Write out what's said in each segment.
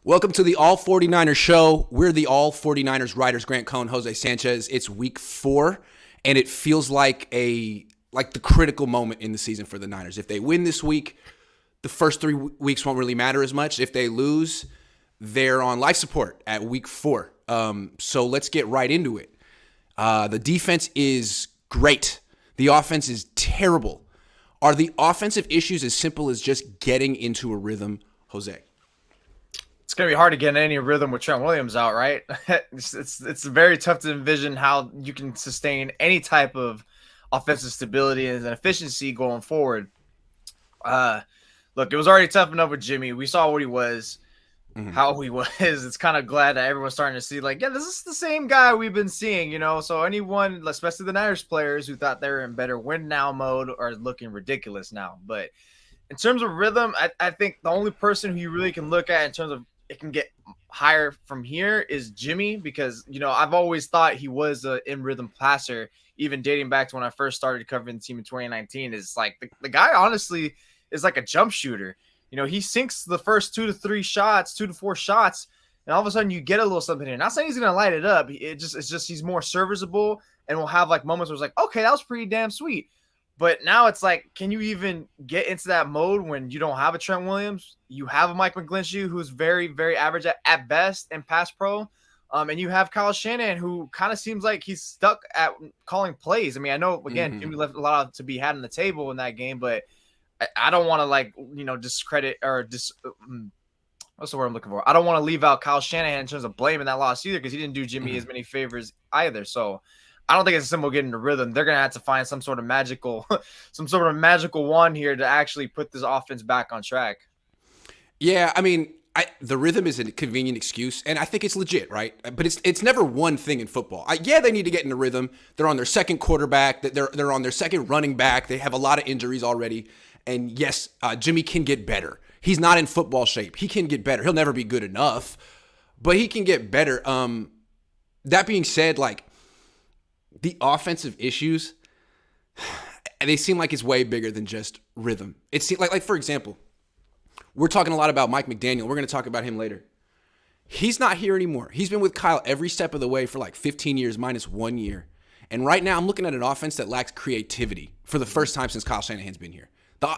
Welcome to the All49ers show. We're the All49ers writers, Grant Cohn, Jose Sanchez. It's week 4, and it feels like the critical moment in the season for the Niners. If they win this week, the first 3 weeks won't really matter as much. If they lose, they're on life support at week 4. So let's get right into it. The defense is great. The offense is terrible. Are the offensive issues as simple as just getting into a rhythm, Jose? It's going to be hard to get in any rhythm with Trent Williams out, right? It's very tough to envision how you can sustain any type of offensive stability and efficiency going forward. Look, it was already tough enough with Jimmy. We saw what he was, how he was. It's kind of glad that everyone's starting to see, this is the same guy we've been seeing, So anyone, especially the Niners players who thought they were in better win now mode, are looking ridiculous now. But in terms of rhythm, I think the only person who you really can look at in terms of it can get higher from here is Jimmy, because, I've always thought he was an in-rhythm passer, even dating back to when I first started covering the team in 2019. Is like the guy honestly is like a jump shooter. He sinks the first 2 to 4 shots, and all of a sudden you get a little something here. Not saying he's going to light it up. It's just he's more serviceable, and we'll have moments where it's like, okay, that was pretty damn sweet. But now it's like, can you even get into that mode when you don't have a Trent Williams? You have a Mike McGlinchey who's very, very average at best in pass pro. And you have Kyle Shanahan, who kind of seems like he's stuck at calling plays. I mean, I know, again, Jimmy left a lot to be had on the table in that game, but I don't want to, discredit or what's the word I'm looking for? I don't want to leave out Kyle Shanahan in terms of blaming that loss either, because he didn't do Jimmy as many favors either. So I don't think it's a simple getting the rhythm. They're going to have to find some sort of magical wand here to actually put this offense back on track. Yeah, I mean, the rhythm is a convenient excuse, and I think it's legit, right? But it's never one thing in football. They need to get in the rhythm. They're on their second quarterback. They're on their second running back. They have a lot of injuries already. And yes, Jimmy can get better. He's not in football shape. He can get better. He'll never be good enough, but he can get better. That being said, the offensive issues, they seem like it's way bigger than just rhythm. It seems like for example, we're talking a lot about Mike McDaniel. We're going to talk about him later. He's not here anymore. He's been with Kyle every step of the way for 15 years minus 1 year. And right now I'm looking at an offense that lacks creativity for the first time since Kyle Shanahan's been here.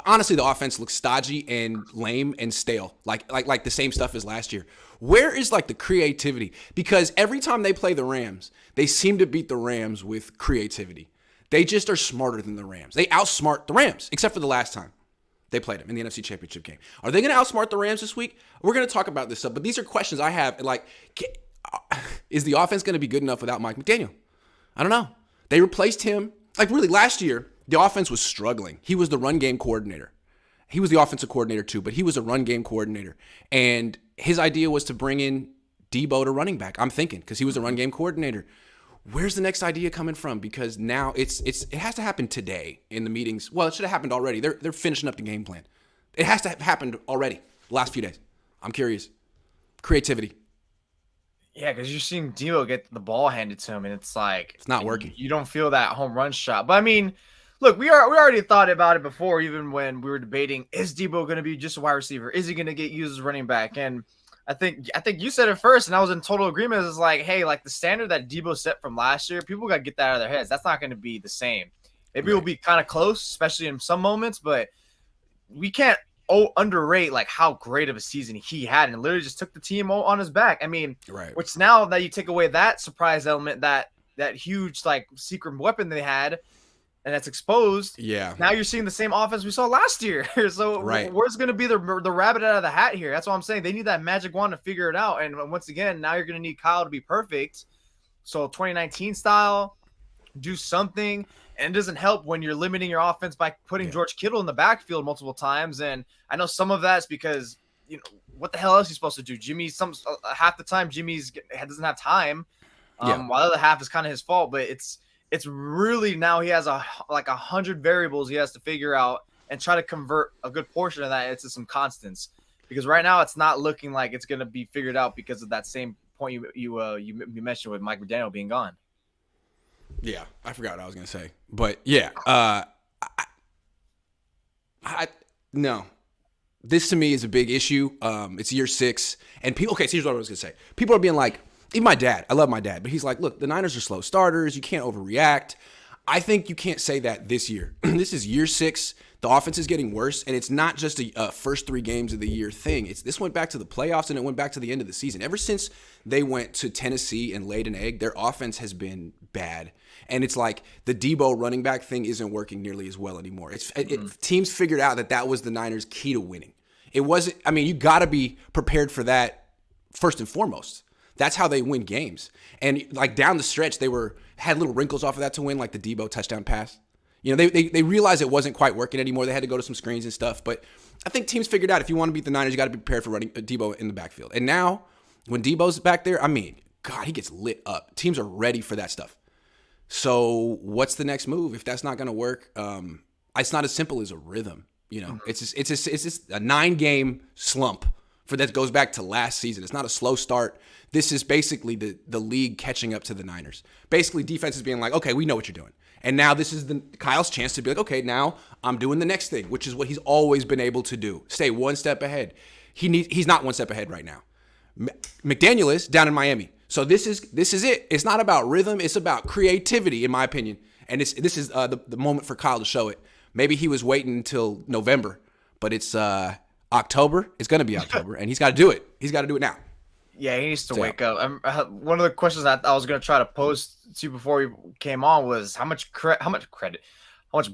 Honestly, the offense looks stodgy and lame and stale, like the same stuff as last year. Where is the creativity? Because every time they play the Rams, they seem to beat the Rams with creativity. They just are smarter than the Rams. They outsmart the Rams, except for the last time they played them in the NFC Championship game. Are they going to outsmart the Rams this week? We're going to talk about this stuff, but these are questions I have. Is the offense going to be good enough without Mike McDaniel? I don't know. They replaced him. Really, last year, the offense was struggling. He was the run game coordinator. He was the offensive coordinator too, but he was a run game coordinator. And his idea was to bring in Debo to running back. I'm thinking, because he was a run game coordinator. Where's the next idea coming from? Because now it has to happen today in the meetings. Well, it should have happened already. They're finishing up the game plan. It has to have happened already the last few days. I'm curious. Creativity. Yeah, because you're seeing Debo get the ball handed to him, and it's not working. You don't feel that home run shot. But I mean, look, we already thought about it before, even when we were debating, is Debo going to be just a wide receiver? Is he going to get used as running back? And I think you said it first, and I was in total agreement. It's the standard that Debo set from last year, people got to get that out of their heads. That's not going to be the same. Maybe it'll be kind of close, especially in some moments, but we can't underrate how great of a season he had, and literally just took the team on his back. I mean, right. Which now that you take away that surprise element, that huge secret weapon they had, and that's exposed. Yeah. Now you're seeing the same offense we saw last year. So right. Where's going to be the rabbit out of the hat here? That's what I'm saying. They need that magic wand to figure it out. And once again, now you're going to need Kyle to be perfect. So 2019 style, do something. And it doesn't help when you're limiting your offense by putting George Kittle in the backfield multiple times. And I know some of that's because, what the hell else is he supposed to do? Half the time doesn't have time. While the other half is kind of his fault, but it's really now he has 100 variables he has to figure out and try to convert a good portion of that into some constants. Because right now it's not looking like it's going to be figured out because of that same point you mentioned with Mike McDaniel being gone. Yeah, I forgot what I was going to say. But yeah, no. This to me is a big issue. It's year 6, and people. Okay, so here's what I was gonna say. People are being like, even my dad. I love my dad, but he's like, look, the Niners are slow starters. You can't overreact. I think you can't say that this year. This is year 6. The offense is getting worse, and it's not just a first 3 games of the year thing. This went back to the playoffs, and it went back to the end of the season. Ever since they went to Tennessee and laid an egg, their offense has been bad. And it's like the Debo running back thing isn't working nearly as well anymore. Teams figured out that was the Niners' key to winning. It wasn't. I mean, you got to be prepared for that first and foremost. That's how they win games. And like down the stretch, they had little wrinkles off of that to win, like the Debo touchdown pass. You know, they realized it wasn't quite working anymore. They had to go to some screens and stuff. But I think teams figured out if you want to beat the Niners, you got to be prepared for running Debo in the backfield. And now, when Debo's back there, I mean, God, he gets lit up. Teams are ready for that stuff. So what's the next move if that's not going to work? It's not as simple as a rhythm. You know, it's just a 9-game slump that goes back to last season. It's not a slow start. This is basically the league catching up to the Niners. Basically, defense is being like, okay, we know what you're doing. And now this is Kyle's chance to be like, okay, now I'm doing the next thing, which is what he's always been able to do. Stay one step ahead. He's not one step ahead right now. McDaniel is down in Miami. So this is it. It's not about rhythm. It's about creativity, in my opinion. And this is the moment for Kyle to show it. Maybe he was waiting until November, but it's October. It's going to be October, and he's got to do it. He's got to do it now. Yeah, he needs to wake up. One of the questions I was going to try to pose to you before we came on was how much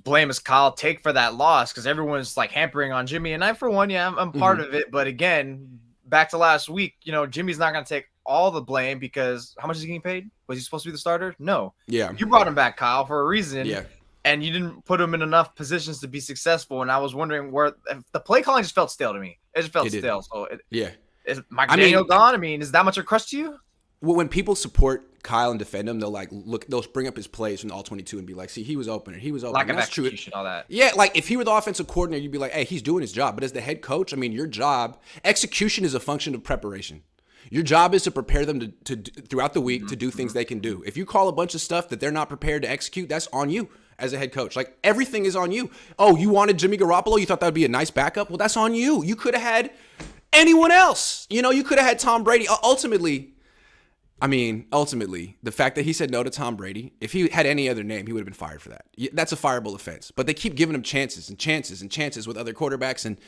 blame does Kyle take for that loss? Because everyone's like hampering on Jimmy, and I, for one, I'm part of it. But again, back to last week, you know, Jimmy's not going to take all the blame because how much is he getting paid? Was he supposed to be the starter? No. Yeah. You brought him back, Kyle, for a reason. Yeah. And you didn't put him in enough positions to be successful. And I was wondering if the play calling just felt stale to me. It just felt stale. So is Mike McDaniel gone? I mean, is that much a crust to you? Well, when people support Kyle and defend him, they'll bring up his plays from the All-22 and be like, see, he was open. Lack of execution, all that. Yeah, like if he were the offensive coordinator, you'd be like, hey, he's doing his job. But as the head coach, I mean, your job, execution is a function of preparation. Your job is to prepare them to throughout the week to do things they can do. If you call a bunch of stuff that they're not prepared to execute, that's on you as a head coach. Like, everything is on you. Oh, you wanted Jimmy Garoppolo? You thought that would be a nice backup? Well, that's on you. You could have had anyone else. You know, you could have had Tom Brady. Ultimately, the fact that he said no to Tom Brady, if he had any other name, he would have been fired for that. That's a fireable offense. But they keep giving him chances and chances and chances with other quarterbacks. And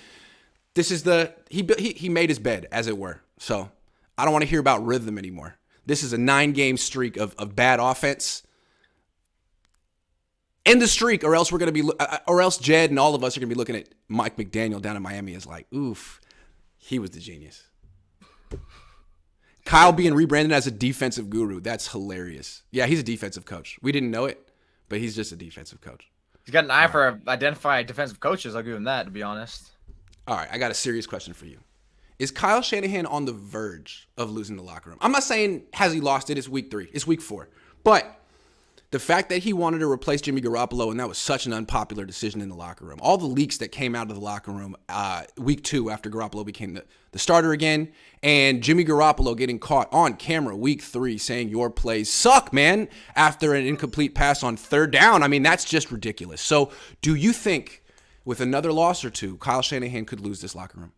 this is he made his bed, as it were. So I don't want to hear about rhythm anymore. This is a 9-game streak of bad offense. End the streak, or else Jed and all of us are going to be looking at Mike McDaniel down in Miami as like, oof, he was the genius. Kyle being rebranded as a defensive guru, that's hilarious. Yeah, he's a defensive coach. We didn't know it, but he's just a defensive coach. He's got an eye for identifying defensive coaches. I'll give him that, to be honest. All right, I got a serious question for you. Is Kyle Shanahan on the verge of losing the locker room? I'm not saying has he lost it. It's week 3. It's week 4. But the fact that he wanted to replace Jimmy Garoppolo, and that was such an unpopular decision in the locker room. All the leaks that came out of the locker room week 2 after Garoppolo became the starter again, and Jimmy Garoppolo getting caught on camera week 3 saying your plays suck, man, after an incomplete pass on 3rd down. I mean, that's just ridiculous. So do you think with another loss or 2, Kyle Shanahan could lose this locker room?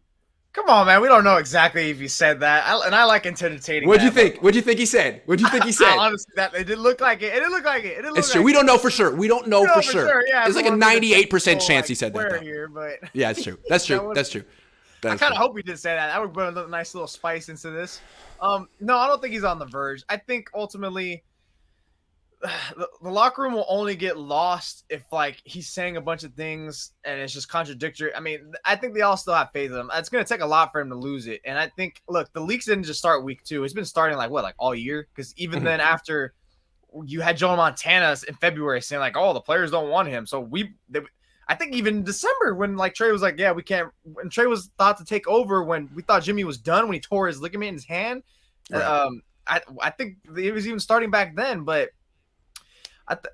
Come on, man. We don't know exactly if he said that. I like entertaining. What'd you think? What'd you think he said? Honestly, it didn't look like it. It's true. We don't know for sure. We don't know for sure. Yeah, it's like a 98% chance he said that. Here, but yeah, it's true. That's true. That's true. I kind of hope he did say that. That would put a nice little spice into this. No, I don't think he's on the verge. I think ultimately the locker room will only get lost if like he's saying a bunch of things and it's just contradictory. I mean, I think they all still have faith in him. It's going to take a lot for him to lose it. And I think, look, the leaks didn't just start week 2. It's been starting like all year. Because even then after you had Joe Montana in February saying like, oh, the players don't want him. So I think even in December when like Trey was like, yeah, we can't. When Trey was thought to take over when we thought Jimmy was done when he tore his ligament in his hand. Right. I think it was even starting back then, but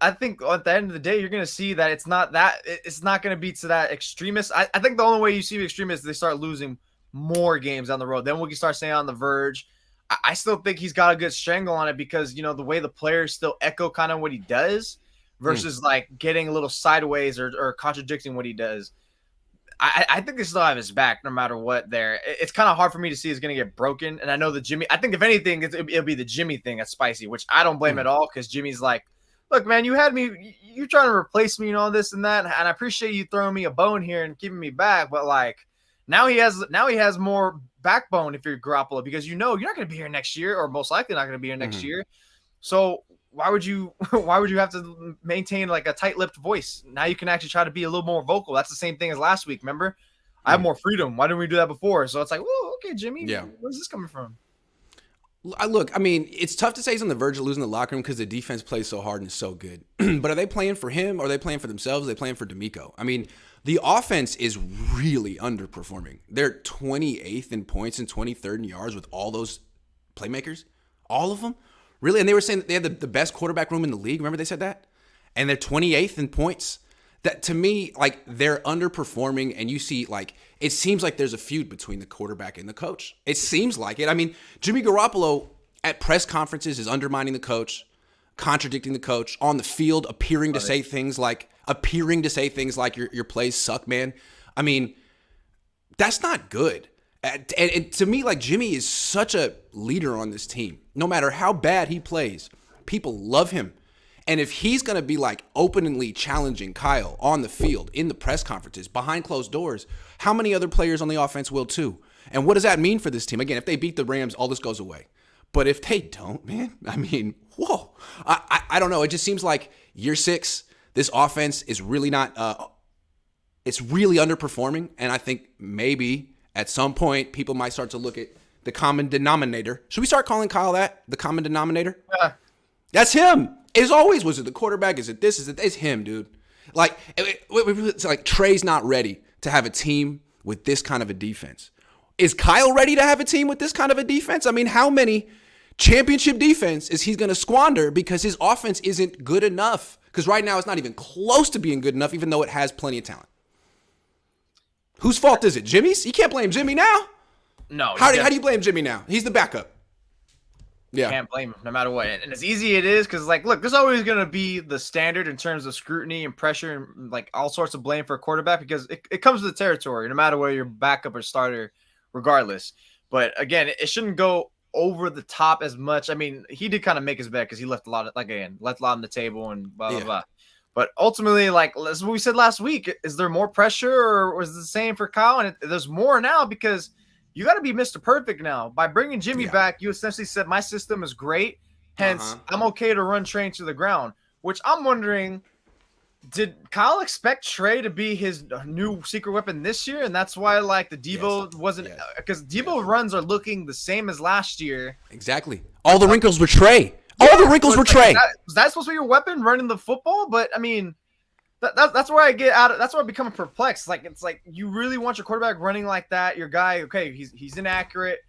I think at the end of the day, you're going to see that it's not going to be to that extremist. I think the only way you see extremists is they start losing more games down the road. Then we can start saying on the verge. I still think he's got a good strangle on it because, you know, the way the players still echo kind of what he does versus like getting a little sideways or contradicting what he does. I think they still have his back no matter what. There, it's kind of hard for me to see it's going to get broken. And I know that Jimmy. I think if anything, it'll be the Jimmy thing that's spicy, which I don't blame at all because Jimmy's like, look, man, you had me. You're trying to replace me and all this and that, and I appreciate you throwing me a bone here and keeping me back. But like now he has more backbone if you're Garoppolo because you're not going to be here next year or most likely not going to be here next year. So why would you have to maintain like a tight-lipped voice? Now you can actually try to be a little more vocal. That's the same thing as last week. Remember, I have more freedom. Why didn't we do that before? So it's like, oh, okay, Jimmy. Yeah. Where's this coming from? Look, I mean, it's tough to say he's on the verge of losing the locker room because the defense plays so hard and is so good. But are they playing for him or are they playing for themselves? Are they playing for DeMeco? I mean, the offense is really underperforming. They're 28th in points and 23rd in yards with all those playmakers, all of them. Really? And they were saying that they had the best quarterback room in the league. Remember they said that? And they're 28th in points. That to me, like they're underperforming and you see like, it seems like there's a feud between the quarterback and the coach. It seems like it. I mean, Jimmy Garoppolo at press conferences is undermining the coach, contradicting the coach on the field, appearing to say things like your plays suck, man. I mean, that's not good. And to me, like Jimmy is such a leader on this team. No matter how bad he plays, people love him. And if he's going to be like openly challenging Kyle on the field, in the press conferences, behind closed doors, how many other players on the offense will too? And what does that mean for this team? Again, if they beat the Rams, all this goes away. But if they don't, man, I mean, whoa. I don't know. It just seems like year 6, this offense is really not, it's really underperforming. And I think maybe at some point, people might start to look at the common denominator. Should we start calling Kyle that? The common denominator? That's him. As always, was it the quarterback? Is it this? Is it? It's him, dude. Like, it's like Trey's not ready to have a team with this kind of a defense. Is Kyle ready to have a team with this kind of a defense? I mean, how many championship defense is he going to squander because his offense isn't good enough? Because right now it's not even close to being good enough, even though it has plenty of talent. Whose fault is it? Jimmy's? You can't blame Jimmy now. No. How do you blame Jimmy now? He's the backup. Yeah. Can't blame him no matter what. And as easy it is, because like, look, there's always going to be the standard in terms of scrutiny and pressure and like all sorts of blame for a quarterback because it comes with the territory, no matter whether you're backup or starter, regardless. But again, it shouldn't go over the top as much. I mean, he did kind of make his bet because he left a lot on the table and blah, blah, blah. But ultimately, like as we said last week, is there more pressure or was it the same for Kyle? And there's more now because you got to be Mr. Perfect now. By bringing Jimmy back, you essentially said my system is great. Hence, I'm okay to run Trey to the ground, which I'm wondering, did Kyle expect Trey to be his new secret weapon this year? And that's why like the Debo wasn't – because Debo runs are looking the same as last year. Exactly. All the wrinkles were Trey. All the wrinkles were Trey. Was that supposed to be your weapon, running the football? But, I mean – that's where I get out of. That's where I become perplexed. It's like you really want your quarterback running like that. Your guy, okay, he's inaccurate,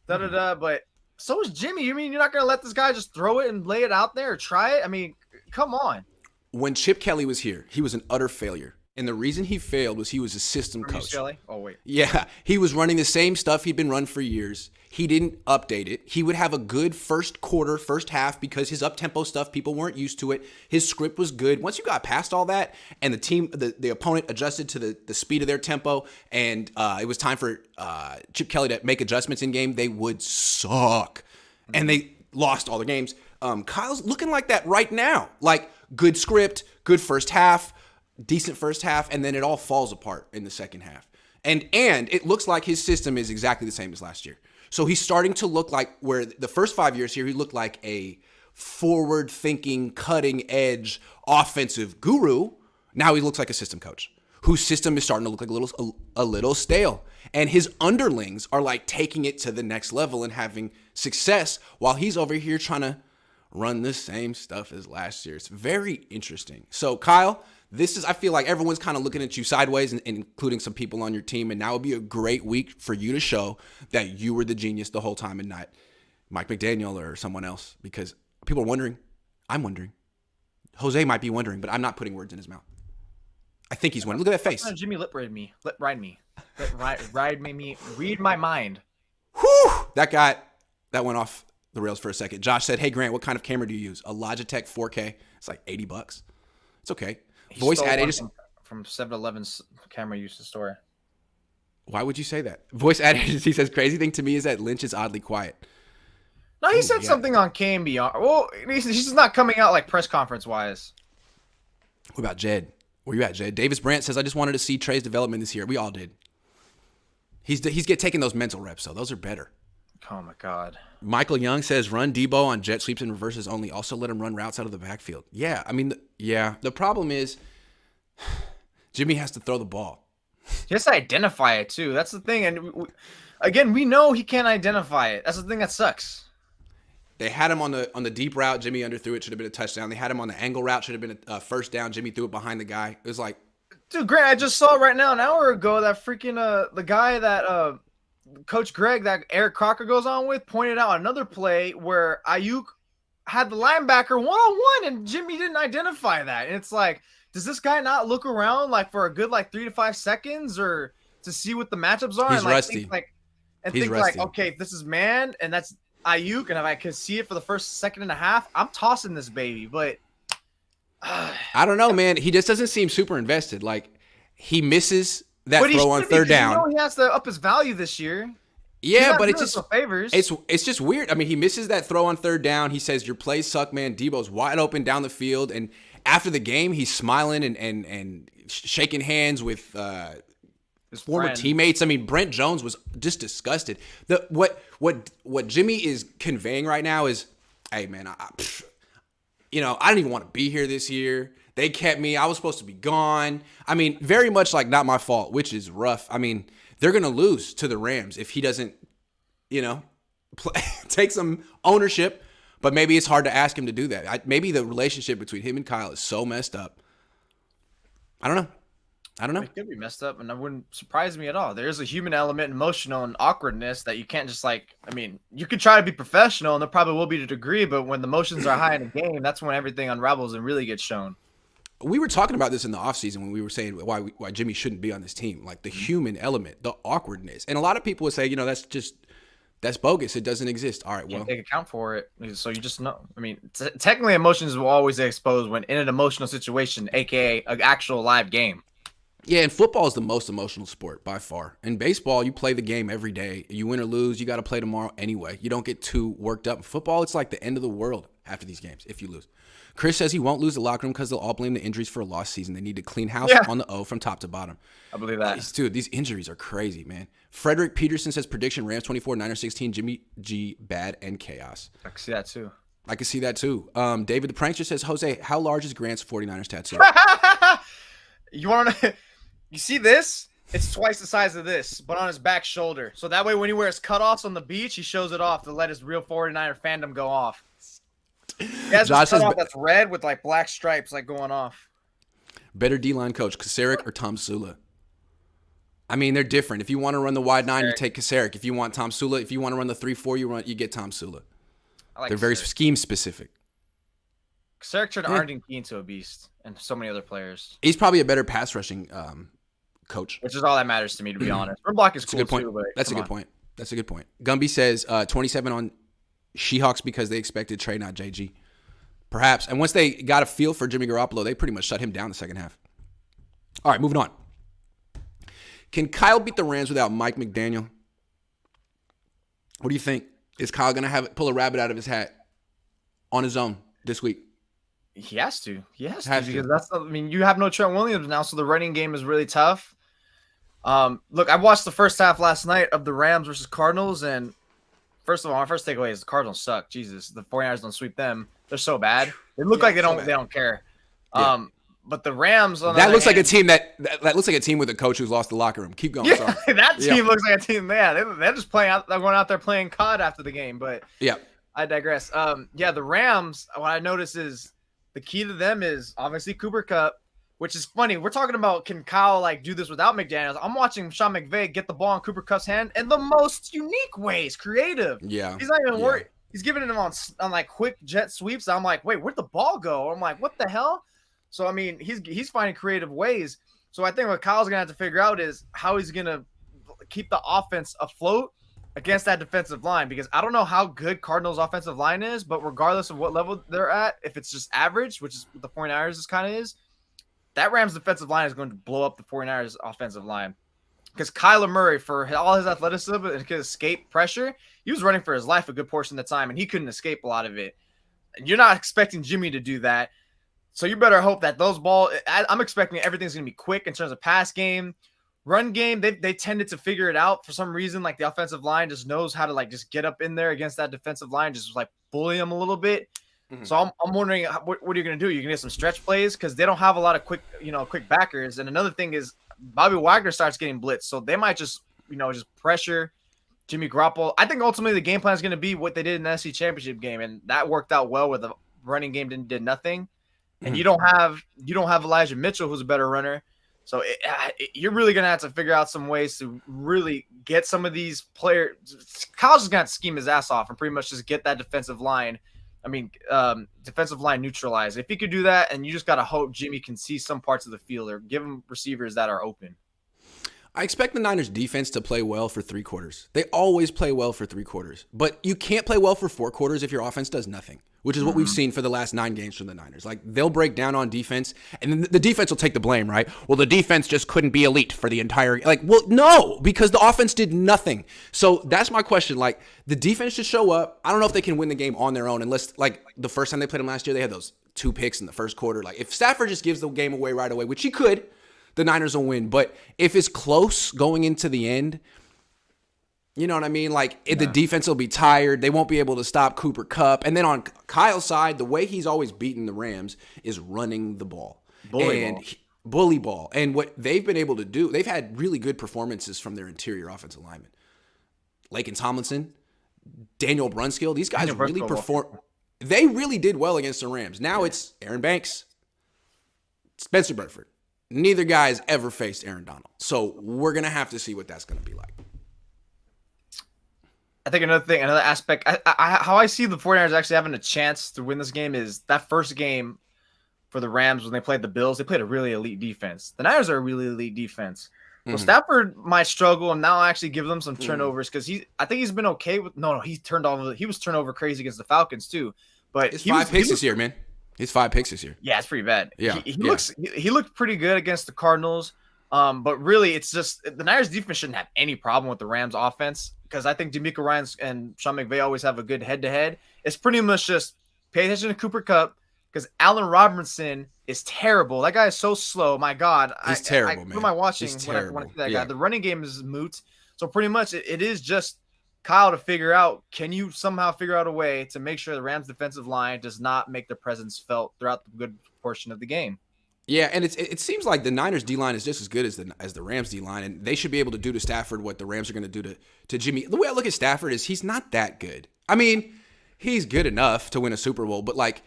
But so is Jimmy. You mean you're not gonna let this guy just throw it and lay it out there or try it? I mean, come on. When Chip Kelly was here, he was an utter failure, and the reason he failed was he was a system coach. Kelly? Oh wait. Yeah, he was running the same stuff he'd been run for years. He didn't update it. He would have a good first quarter, first half because his up-tempo stuff, people weren't used to it. His script was good. Once you got past all that and the team, the opponent adjusted to the speed of their tempo and it was time for Chip Kelly to make adjustments in game, they would suck. And they lost all the games. Kyle's looking like that right now. Like good script, good first half, decent first half, and then it all falls apart in the second half. And it looks like his system is exactly the same as last year. So he's starting to look like where the first 5 years here, he looked like a forward-thinking, cutting-edge offensive guru. Now he looks like a system coach whose system is starting to look like a little stale. And his underlings are like taking it to the next level and having success while he's over here trying to run the same stuff as last year. It's very interesting. So Kyle, I feel like everyone's kind of looking at you sideways, and including some people on your team. And now would be a great week for you to show that you were the genius the whole time and not Mike McDaniel or someone else. Because people are wondering. I'm wondering. Jose might be wondering, but I'm not putting words in his mouth. I think he's wondering. Look at that face. Jimmy ride me. Read my mind. Whew! That went off the rails for a second. Josh said, "Hey Grant, what kind of camera do you use?" A Logitech 4K. It's like $80. It's okay. Voice ad agency from 7-Eleven's camera usage store. Why would you say that? Voice ad agency says crazy thing to me is that Lynch is oddly quiet. No, he said something on KMB. Well, he's just not coming out like press conference wise. What about Jed? Where you at, Jed? Davis Brandt says, I just wanted to see Trey's development this year. We all did. He's taking those mental reps, so those are better. Oh, my God. Michael Young says, run Debo on jet sweeps and reverses only. Also let him run routes out of the backfield. Yeah, I mean, the problem is Jimmy has to throw the ball. He has to identify it, too. That's the thing. And, again, we know he can't identify it. That's the thing that sucks. They had him on the deep route. Jimmy underthrew it. Should have been a touchdown. They had him on the angle route. Should have been a first down. Jimmy threw it behind the guy. It was like, dude, Grant, I just saw right now an hour ago that freaking the guy that Coach Greg that Eric Crocker goes on with pointed out another play where Ayuk had the linebacker one-on-one and Jimmy didn't identify that. And it's like, does this guy not look around like for a good 3 to 5 seconds or to see what the matchups are? He's rusty. Think okay, if this is man and that's Ayuk, and if I can see it for the first second and a half, I'm tossing this baby. But I don't know, man. He just doesn't seem super invested. Like he misses that throw on third down. You know he has to up his value this year. Yeah, but it's just favors. It's just weird. I mean, he misses that throw on third down. He says your plays suck, man. Debo's wide open down the field, and after the game, he's smiling and shaking hands with his former teammates. I mean, Brent Jones was just disgusted. What Jimmy is conveying right now is, hey man, I didn't even want to be here this year. They kept me. I was supposed to be gone. I mean, very much like not my fault, which is rough. I mean, they're gonna lose to the Rams if he doesn't, take some ownership. But maybe it's hard to ask him to do that. Maybe the relationship between him and Kyle is so messed up. I don't know. It could be messed up, and that wouldn't surprise me at all. There's a human element, emotional and awkwardness that you can't just you could try to be professional, and there probably will be to a degree, but when the emotions are high in a game, that's when everything unravels and really gets shown. We were talking about this in the offseason when we were saying why Jimmy shouldn't be on this team, like the human element, the awkwardness. And a lot of people would say, that's bogus. It doesn't exist. All right, well. You can't take account for it, so you just know. I mean, technically emotions will always get exposed when in an emotional situation, a.k.a. an actual live game. Yeah, and football is the most emotional sport by far. In baseball, you play the game every day. You win or lose, you got to play tomorrow anyway. You don't get too worked up. In football, it's like the end of the world after these games if you lose. Chris says he won't lose the locker room because they'll all blame the injuries for a lost season. They need to clean house on the O from top to bottom. I believe that. These injuries are crazy, man. Frederick Peterson says prediction Rams 24, Niners 16, Jimmy G, bad and chaos. I can see that too. David the Prankster says, Jose, how large is Grant's 49ers tattoo? You want to you see this? It's twice the size of this, but on his back shoulder. So that way when he wears cutoffs on the beach, he shows it off to let his real 49er fandom go off. He has Josh says that's red with black stripes going off. Better D-line coach, Kasarik or Tom Sula? I mean, they're different. If you want to run the wide 9, you take Kasarik. If you want Tom Sula, if you want to run the 3-4, you get Tom Sula. They're very scheme specific. Kasarik turned Arden Key into a beast, and so many other players. He's probably a better pass rushing coach. Which is all that matters to me, to be honest. Run block is cool too, but That's a good point. Gumby says 27 on Seahawks because they expected Trey, not JG. Perhaps. And once they got a feel for Jimmy Garoppolo, they pretty much shut him down the second half. All right, moving on. Can Kyle beat the Rams without Mike McDaniel? What do you think? Is Kyle going to pull a rabbit out of his hat on his own this week? He has to. Because you have no Trent Williams now, so the running game is really tough. Look, I watched the first half last night of the Rams versus Cardinals, and first of all, my first takeaway is the Cardinals suck. Jesus, the 49ers don't sweep them. They're so bad. They look like they don't care. Yeah. But the Rams on that looks like a team that looks like a team with a coach who's lost the locker room. Keep going. Yeah, sorry. That team looks like a team. Yeah, they're just playing out. They're going out there playing COD after the game. But yeah, I digress. The Rams. What I notice is the key to them is obviously Cooper Kupp, which is funny. We're talking about can Kyle do this without McDaniels. I'm watching Sean McVay get the ball in Cooper Kupp's hand in the most unique ways, creative. Yeah, he's not even worried. He's giving it on quick jet sweeps. I'm like, wait, where'd the ball go? I'm like, what the hell? So I mean, he's finding creative ways. So I think what Kyle's gonna have to figure out is how he's gonna keep the offense afloat against that defensive line, because I don't know how good Cardinals' offensive line is, but regardless of what level they're at, if it's just average, which is what the 49ers kind of is, that Rams defensive line is going to blow up the 49ers offensive line. because Kyler Murray, for all his athleticism and could escape pressure, he was running for his life a good portion of the time, and he couldn't escape a lot of it. You're not expecting Jimmy to do that. So you better hope that I'm expecting everything's going to be quick in terms of pass game. Run game, they tended to figure it out for some reason. Like the offensive line just knows how to like just get up in there against that defensive line, just like bully them a little bit. Mm-hmm. So I'm wondering what are you going to do? You're going to get some stretch plays because they don't have a lot of quick backers. And another thing is Bobby Wagner starts getting blitzed, so they might just pressure Jimmy Garoppolo. I think ultimately the game plan is going to be what they did in the NFC Championship game, and that worked out well where the running game did nothing. And you don't have Elijah Mitchell, who's a better runner. So you're really going to have to figure out some ways to really get some of these players. Kyle's just going to scheme his ass off and pretty much just get that defensive line neutralized. If he could do that, and you just got to hope Jimmy can see some parts of the field or give him receivers that are open. I expect the Niners defense to play well for 3 quarters. They always play well for 3 quarters. But you can't play well for 4 quarters if your offense does nothing, which is what we've seen for the last 9 games from the Niners. Like, they'll break down on defense, and then the defense will take the blame, right? Well, the defense just couldn't be elite for the entire – like, well, no, because the offense did nothing. So that's my question. Like, the defense should show up. I don't know if they can win the game on their own unless, like, the first time they played them last year, they had those 2 picks in the first quarter. Like, if Stafford just gives the game away right away, which he could – the Niners will win. But if it's close going into the end, you know what I mean? Like, the defense will be tired. They won't be able to stop Cooper Kupp. And then on Kyle's side, the way he's always beaten the Rams is running the ball. Bully ball. And what they've been able to do, they've had really good performances from their interior offensive linemen. Laken Tomlinson, Daniel Brunskill, these guys really perform. They really did well against the Rams. Now it's Aaron Banks, Spencer Burford. Neither guy's ever faced Aaron Donald. So we're going to have to see what that's going to be like. I think another aspect, how I see the 49ers actually having a chance to win this game is that first game for the Rams when they played the Bills, they played a really elite defense. The Niners are a really elite defense. So Stafford might struggle, and now I'll actually give them some turnovers because I think he's been okay with – he was turnover crazy against the Falcons too. But it's 5 picks this year, man. He's 5 picks this year. Yeah, it's pretty bad. Yeah, he looked pretty good against the Cardinals. But really, it's just the Niners defense shouldn't have any problem with the Rams offense because I think DeMeco Ryans and Sean McVay always have a good head-to-head. It's pretty much just pay attention to Cooper Kupp because Allen Robinson is terrible. That guy is so slow. My God, he's terrible, man. Who am I watching when I see that guy? The running game is moot. So pretty much, it is just Kyle to figure out, can you somehow figure out a way to make sure the Rams defensive line does not make their presence felt throughout the good portion of the game? Yeah, and it seems like the Niners D-line is just as good as the Rams D-line, and they should be able to do to Stafford what the Rams are going to do to Jimmy. The way I look at Stafford is he's not that good. I mean, he's good enough to win a Super Bowl, but like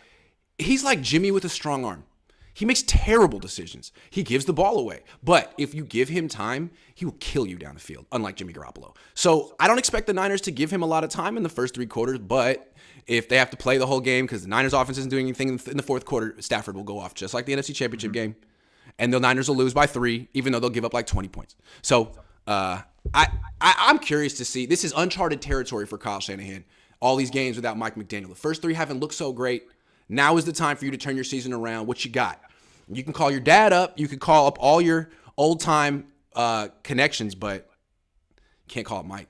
he's like Jimmy with a strong arm. He makes terrible decisions. He gives the ball away. But if you give him time, he will kill you down the field, unlike Jimmy Garoppolo. So I don't expect the Niners to give him a lot of time in the first 3 quarters, but if they have to play the whole game because the Niners offense isn't doing anything in the 4th quarter, Stafford will go off just like the NFC Championship game. And the Niners will lose by 3, even though they'll give up like 20 points. So I'm curious to see. This is uncharted territory for Kyle Shanahan. All these games without Mike McDaniel. The first 3 haven't looked so great. Now is the time for you to turn your season around. What you got? You can call your dad up. You can call up all your old-time connections, but you can't call up Mike.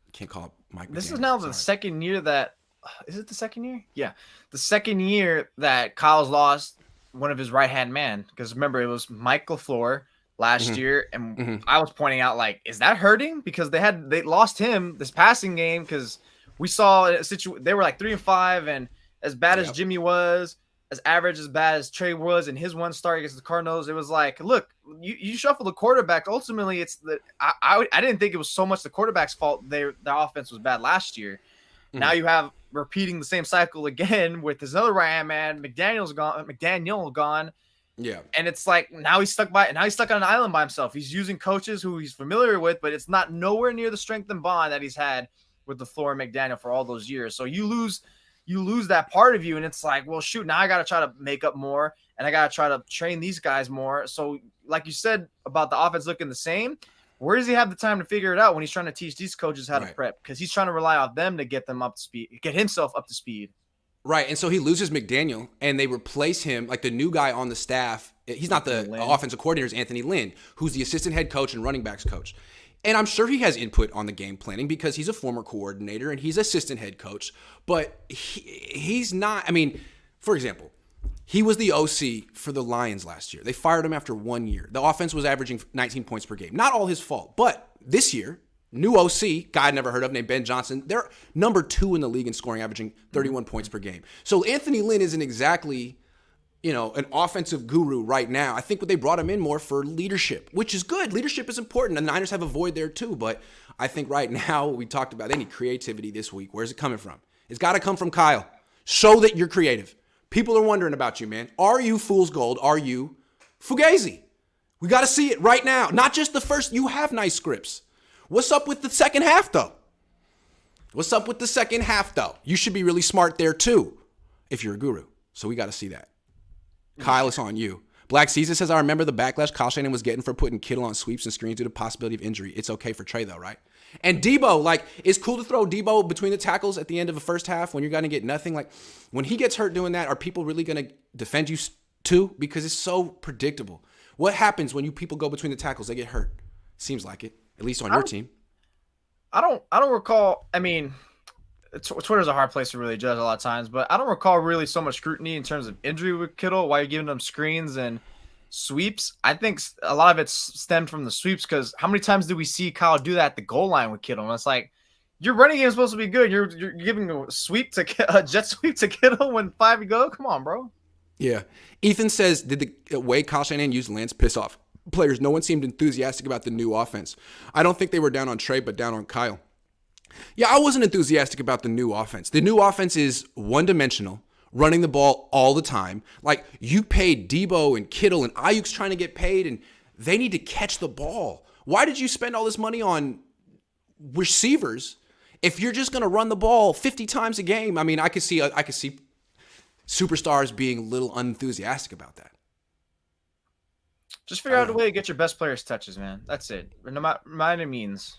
You can't call up Mike McDaniel. This is now the second year that – is it the second year? Yeah. The second year that Kyle's lost one of his right-hand man. Because remember, it was Mike LaFleur last year, and I was pointing out, like, is that hurting? Because they lost him this passing game because we saw they were like 3-5, and as bad as Jimmy was, as average as bad as Trey was in his one start against the Cardinals, it was like, look, you shuffle the quarterback. Ultimately, it's I didn't think it was so much the quarterback's fault. Their offense was bad last year. Now you have repeating the same cycle again with this other right-hand man. McDaniel gone. Yeah. And it's like now he's stuck on an island by himself. He's using coaches who he's familiar with, but it's not nowhere near the strength and bond that he's had with LaFleur and McDaniel for all those years. So you lose that part of you, and it's like, well, shoot, now I got to try to make up more, and I got to try to train these guys more. So like you said about the offense looking the same, where does he have the time to figure it out when he's trying to teach these coaches how to prep? Because he's trying to rely on them to get them up to speed, get himself up to speed. Right, and so he loses McDaniel, and they replace him, like the new guy on the staff He's not the offensive coordinator, it's Anthony Lynn, who's the assistant head coach and running backs coach. And I'm sure he has input on the game planning because he's a former coordinator and he's assistant head coach. But he's not, I mean, for example, he was the OC for the Lions last year. They fired him after 1 year. The offense was averaging 19 points per game. Not all his fault. But this year, new OC, guy I'd never heard of named Ben Johnson, they're number 2 in the league in scoring, averaging 31 points per game. So Anthony Lynn isn't exactly, an offensive guru right now. I think what they brought him in more for leadership, which is good. Leadership is important. The Niners have a void there too. But I think right now, we talked about they need creativity this week. Where's it coming from? It's got to come from Kyle. Show that you're creative. People are wondering about you, man. Are you fool's gold? Are you Fugazi? We got to see it right now. Not just the first. You have nice scripts. What's up with the second half, though? You should be really smart there, too, if you're a guru. So we got to see that. Kyle, it's on you. Black Caesar says, I remember the backlash Kyle Shanahan was getting for putting Kittle on sweeps and screens due to possibility of injury. It's okay for Trey, though, right? And Debo, it's cool to throw Debo between the tackles at the end of a first half when you're going to get nothing. When he gets hurt doing that, are people really going to defend you too? Because it's so predictable. What happens when people go between the tackles? They get hurt. Seems like it, at least on your team. I don't recall. I mean, Twitter's a hard place to really judge a lot of times, but I don't recall really so much scrutiny in terms of injury with Kittle while you're giving them screens and sweeps. I think a lot of it stemmed from the sweeps because how many times did we see Kyle do that at the goal line with Kittle? And it's like, your running game is supposed to be good. You're giving a jet sweep to Kittle when 5 to go? Come on, bro. Yeah. Ethan says, did the way Kyle Shanahan used Lance piss off players? No one seemed enthusiastic about the new offense. I don't think they were down on Trey, but down on Kyle. Yeah, I wasn't enthusiastic about the new offense. The new offense is one-dimensional, running the ball all the time. You paid Debo and Kittle and Ayuk's trying to get paid, and they need to catch the ball. Why did you spend all this money on receivers if you're just going to run the ball 50 times a game? I mean, I could see superstars being a little unenthusiastic about that. Just figure out a way to get your best players touches, man. That's it. No matter means.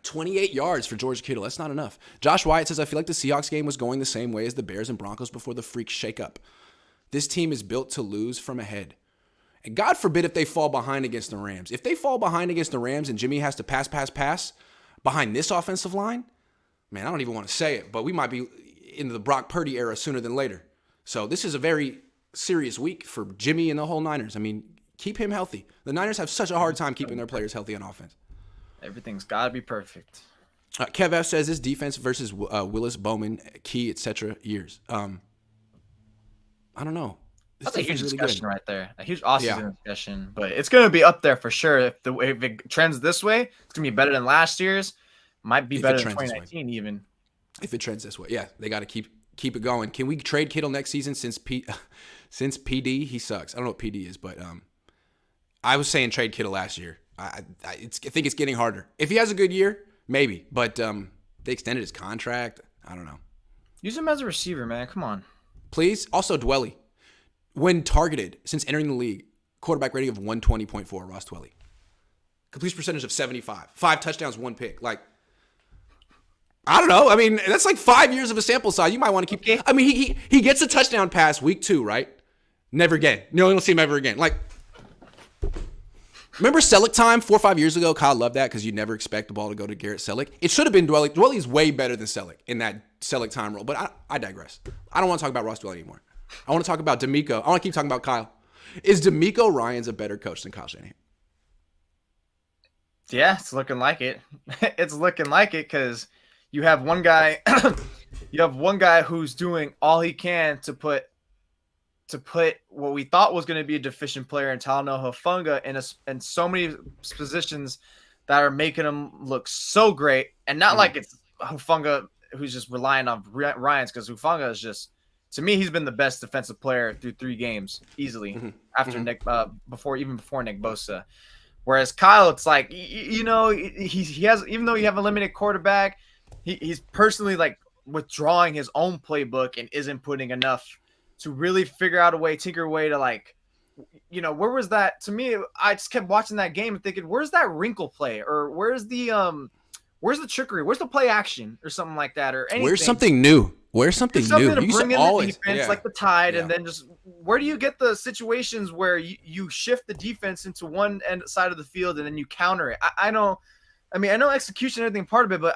28 yards for George Kittle. That's not enough. Josh Wyatt says, I feel like the Seahawks game was going the same way as the Bears and Broncos before the freak shakeup. This team is built to lose from ahead. And God forbid if they fall behind against the Rams. If they fall behind against the Rams and Jimmy has to pass behind this offensive line, man, I don't even want to say it, but we might be in the Brock Purdy era sooner than later. So this is a very serious week for Jimmy and the whole Niners. I mean, keep him healthy. The Niners have such a hard time keeping their players healthy on offense. Everything's got to be perfect. Kev F says this defense versus Willis, Bowman, Key, etc. years. I don't know. That's a huge discussion right there. A huge off-season discussion. But it's going to be up there for sure. If it trends this way, it's going to be better than last year's. Might be better than 2019 even. If it trends this way. Yeah, they got to keep it going. Can we trade Kittle next season since PD? He sucks. I don't know what PD is, but I was saying trade Kittle last year. I think it's getting harder. If he has a good year, maybe. But they extended his contract. I don't know. Use him as a receiver, man. Come on. Please. Also, Dwelly. When targeted, since entering the league, quarterback rating of 120.4, Ross Dwelly. Completion percentage of 75. 5 touchdowns, 1 pick. I don't know. I mean, that's 5 years of a sample size. You might want to keep. Okay. I mean, he gets a touchdown pass week 2, right? Never again. No, you don't see him ever again. Remember Selleck time 4 or 5 years ago? Kyle loved that because you'd never expect the ball to go to Garrett Selleck. It should have been Dwelly. Dwelly's way better than Selleck in that Selleck time role. But I digress. I don't want to talk about Ross Dwelly anymore. I want to talk about DeMeco. I want to keep talking about Kyle. Is DeMeco Ryans a better coach than Kyle Shanahan? Yeah, it's looking like it. It's looking like it because you have one guy. You have one guy who's doing all he can to put what we thought was going to be a deficient player in Talanoa Hufanga in so many positions that are making him look so great. And not like it's Hufanga who's just relying on Ryans, because Hufanga is just, to me, he's been the best defensive player through 3 games easily after Nick, before Nick Bosa. Whereas Kyle, it's like, he has, even though you have a limited quarterback, he's personally withdrawing his own playbook and isn't putting enough to really figure out a way, tinker away to where was that? To me, I just kept watching that game and thinking, where's that wrinkle play, or where's the trickery, where's the play action, or something like that, or anything. Where's something new? Wear something It's something new. to You used bring to in always, the defense yeah, like the Tide, yeah. and then just where do you get the situations where you shift the defense into one end side of the field and then you counter it? I know, I mean, I know execution and everything part of it, but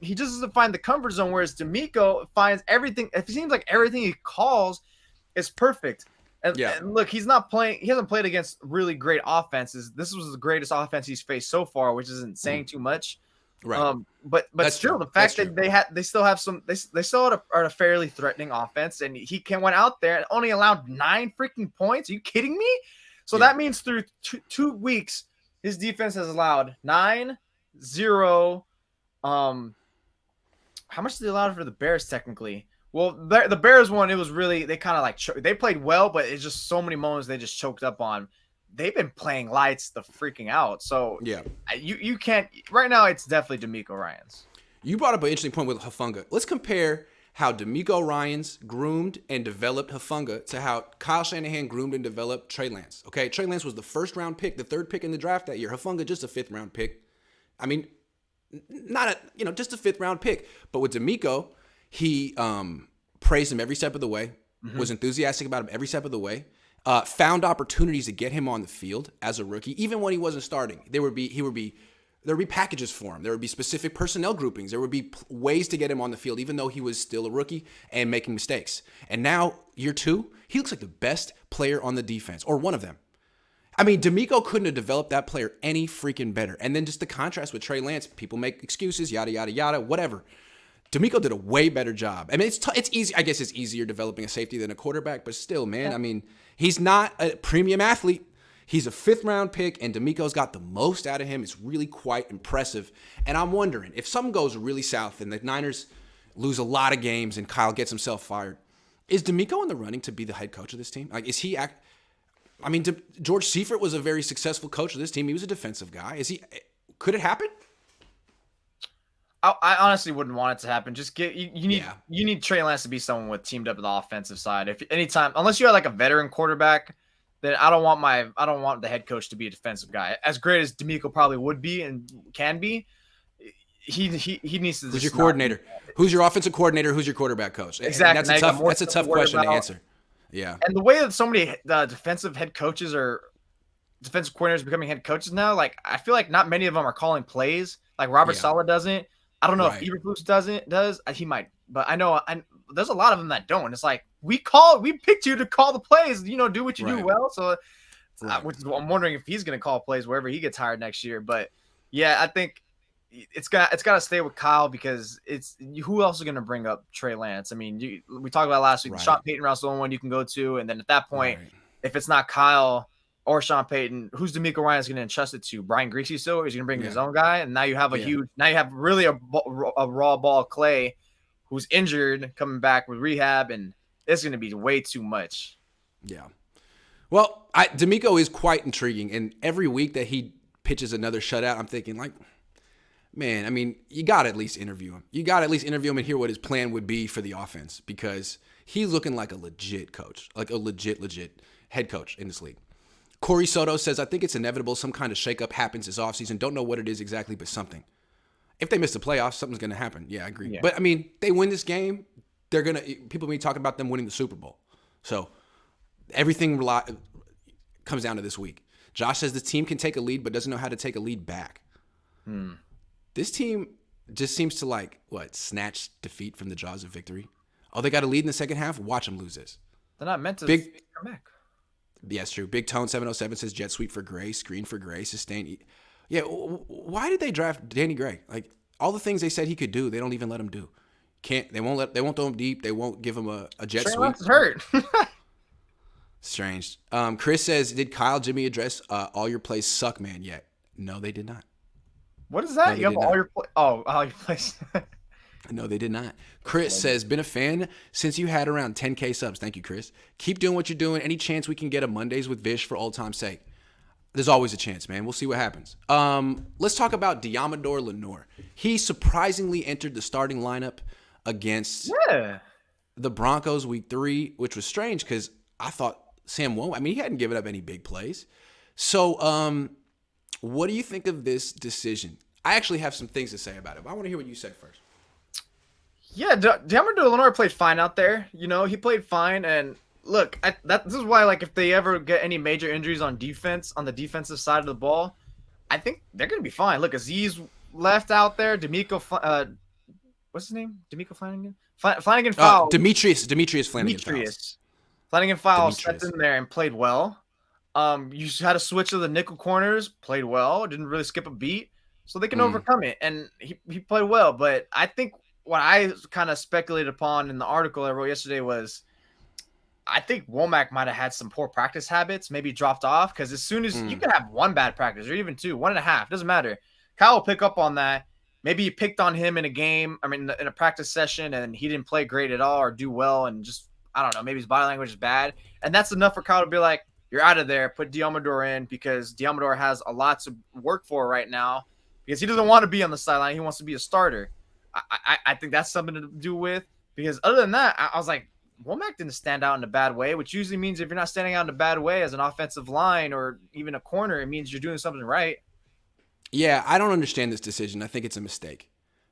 he just doesn't find the comfort zone. Whereas DeMeco finds everything. It seems like everything he calls is perfect. Yeah. And look, he's not playing. He hasn't played against really great offenses. This was the greatest offense he's faced so far, which isn't saying too much. Right. But That's still, true. the fact that they still have some, they still are a fairly threatening offense, and he went out there and only allowed 9 freaking points. Are you kidding me? So that means through 2 weeks, his defense has allowed 9, 0. How much did they allow for the Bears technically? Well, the Bears one, it was really, they kind of like they played well, but it's just so many moments they just choked up on. They've been playing lights the freaking out. So Yeah. you can't right now. It's definitely DeMeco Ryans. You brought up an interesting point with Hufanga. Let's compare how DeMeco Ryans groomed and developed Hufanga to how Kyle Shanahan groomed and developed Trey Lance. Okay, Trey Lance was the first round pick, the 3rd pick in the draft that year. Hufanga just a 5th round pick. I mean, not just a 5th round pick. But with DeMeco, he praised him every step of the way, was enthusiastic about him every step of the way, found opportunities to get him on the field as a rookie, even when he wasn't starting. There would be packages for him. There would be specific personnel groupings. There would be ways to get him on the field, even though he was still a rookie and making mistakes. And now, year 2, he looks like the best player on the defense, or one of them. I mean, DeMeco couldn't have developed that player any freaking better. And then just the contrast with Trey Lance, people make excuses, yada, yada, yada, whatever. DeMeco did a way better job. I mean, it's easy. I guess it's easier developing a safety than a quarterback, but still, man, I mean, he's not a premium athlete. He's a 5th round pick, and DeMeco's got the most out of him. It's really quite impressive. And I'm wondering, if something goes really south and the Niners lose a lot of games and Kyle gets himself fired, is DeMeco in the running to be the head coach of this team? Like, is he I mean, George Seifert was a very successful coach of this team. He was a defensive guy. Could it happen? I honestly wouldn't want it to happen. Just you need Trey Lance to be someone with teamed up on the offensive side. If anytime, unless you have like a veteran quarterback, then I don't want the head coach to be a defensive guy. As great as DeMeco probably would be and can be, he needs to. Who's your coordinator? Who's your offensive coordinator? Who's your quarterback coach? Exactly. That's a tough question to answer. Yeah. And the way that so many defensive head coaches or defensive coordinators becoming head coaches now, like I feel like not many of them are calling plays. Like Robert Saleh doesn't. I don't know if Eberflus does. He might, but I know there's a lot of them that don't. And it's like we picked you to call the plays. Do what you do well. So, I'm wondering if he's going to call plays wherever he gets hired next year. But yeah, I think it's got to stay with Kyle because who else is going to bring up Trey Lance? I mean, we talked about last week. Sean Payton Rouse the only one you can go to, and then at that point, if it's not Kyle or Sean Payton, who's DeMeco Ryans going to entrust it to? Brian Griese still, or is he going to bring his own guy? And now you have really a raw ball Clay who's injured coming back with rehab, and it's going to be way too much. Yeah. Well, DeMeco is quite intriguing, and every week that he pitches another shutout, I'm thinking like, man, I mean, you got to at least interview him. You got to at least interview him and hear what his plan would be for the offense because he's looking like a legit coach, like a legit head coach in this league. Corey Soto says, I think it's inevitable some kind of shakeup happens this offseason. Don't know what it is exactly, but something. If they miss the playoffs, something's going to happen. Yeah, I agree. Yeah. But, I mean, they win this game, people will be talking about them winning the Super Bowl. So everything comes down to this week. Josh says the team can take a lead but doesn't know how to take a lead back. This team just seems to snatch defeat from the jaws of victory. Oh, they got a lead in the second half? Watch them lose this. They're not meant to come back. Yeah, it's true. Big Tone 707 says jet sweep for Gray, screen for Gray, sustain. Yeah, why did they draft Danny Gray? Like all the things they said he could do, they don't even let him do. They won't throw him deep. They won't give him a jet sweep. Hurt. Strange. Chris says, did Kyle Jimmy address all your plays suck, man? Yet? No, they did not. What is that? No, you have all your plays. Oh, all your plays. No, they did not. Chris says, been a fan since you had around 10K subs. Thank you, Chris. Keep doing what you're doing. Any chance we can get a Mondays with Vish for old time's sake? There's always a chance, man. We'll see what happens. Let's talk about Diamador Lenore. He surprisingly entered the starting lineup against the Broncos week 3, which was strange because I thought Sam won't. I mean, he hadn't given up any big plays. So what do you think of this decision? I actually have some things to say about it, but I want to hear what you said first. Yeah, Deommodore Lenoir played fine out there. He played fine. And look, this is why, like, if they ever get any major injuries on defense, on the defensive side of the ball, I think they're going to be fine. Look, Aziz left out there. What's his name? DeMeco Flanagan? Flanagan foul. Demetrius Flanagan Demetrius. Flanagan foul stepped Demetrius. in there and played well. You had a switch to the nickel corners, played well, didn't really skip a beat, so they can overcome it. And he played well. But I think what I kind of speculated upon in the article I wrote yesterday was I think Womack might have had some poor practice habits, maybe dropped off, because as soon as you can have one bad practice or even two, 1.5, doesn't matter. Kyle will pick up on that. Maybe he picked on him in a game, in a practice session, and he didn't play great at all or do well, and just, I don't know, maybe his body language is bad. And that's enough for Kyle to be like, you're out of there, put Deommodore in, because Deommodore has a lot to work for right now because he doesn't want to be on the sideline. He wants to be a starter. I think that's something to do with, because other than that, I was like, Womack didn't stand out in a bad way, which usually means if you're not standing out in a bad way as an offensive line or even a corner, it means you're doing something right. Yeah, I don't understand this decision. I think it's a mistake.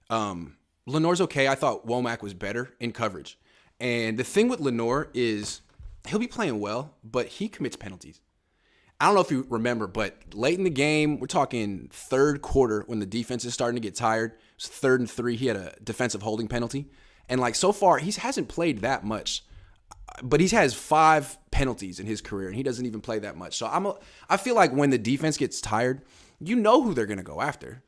Lenoir's okay. I thought Womack was better in coverage. And the thing with Lenoir is he'll be playing well, but he commits penalties. I don't know if you remember, but late in the game, we're talking third quarter when the defense is starting to get tired. It was 3rd and 3. He had a defensive holding penalty. And like so far, he hasn't played that much. But he has 5 penalties in his career, and he doesn't even play that much. So I feel like when the defense gets tired, you know who they're going to go after.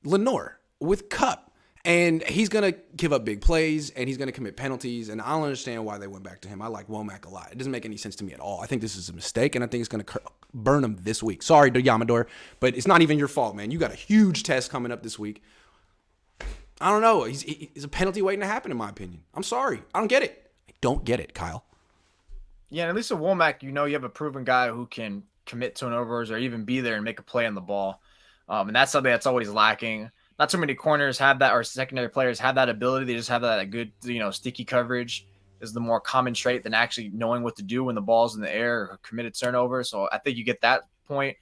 Lenoir with Kupp. And he's going to give up big plays, and he's going to commit penalties, and I don't understand why they went back to him. I like Womack a lot. It doesn't make any sense to me at all. I think this is a mistake, and I think it's going to burn him this week. Sorry, Deommodore, but it's not even your fault, man. You got a huge test coming up this week. I don't know. He's a penalty waiting to happen, in my opinion. I'm sorry. I don't get it. I don't get it, Kyle. Yeah, and at least with Womack, you have a proven guy who can commit turnovers or even be there and make a play on the ball. And that's something that's always lacking. Not too many corners have that, or secondary players have that ability. They just have that good, sticky coverage is the more common trait than actually knowing what to do when the ball's in the air or committed turnover. So I think you get that point.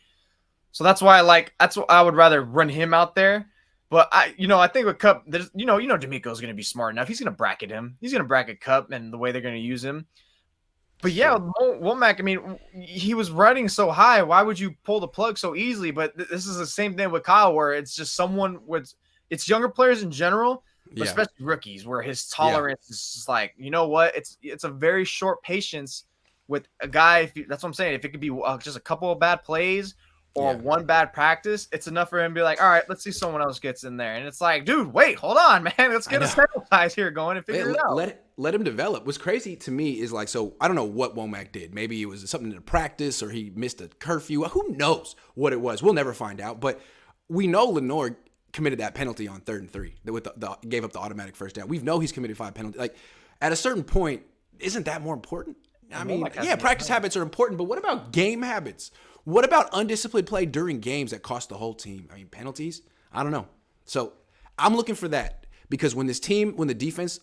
So that's why that's what I would rather run him out there. But I think with Kupp, there's, DeMeco's going to be smart enough. He's going to bracket him. He's going to bracket Kupp and the way they're going to use him. But yeah, Womack, he was running so high. Why would you pull the plug so easily? But this is the same thing with Kyle, where it's just it's younger players in general, but especially rookies, where his tolerance is just like, you know what? It's a very short patience with a guy. That's what I'm saying. If it could be just a couple of bad plays or one bad practice, it's enough for him to be like, all right, let's see someone else gets in there. And it's like, dude, wait, hold on, man. Let's get a sample size here going and figure it out. Let him develop. What's crazy to me is so I don't know what Womack did. Maybe it was something in the practice or he missed a curfew. Who knows what it was? We'll never find out. But we know Lenoir committed that penalty on 3rd and 3 that gave up the automatic first down. We know he's committed 5 penalties. Like, at a certain point, isn't that more important? Practice habits are important, but what about game habits? What about undisciplined play during games that cost the whole team? Penalties? I don't know. So I'm looking for that, because when the defense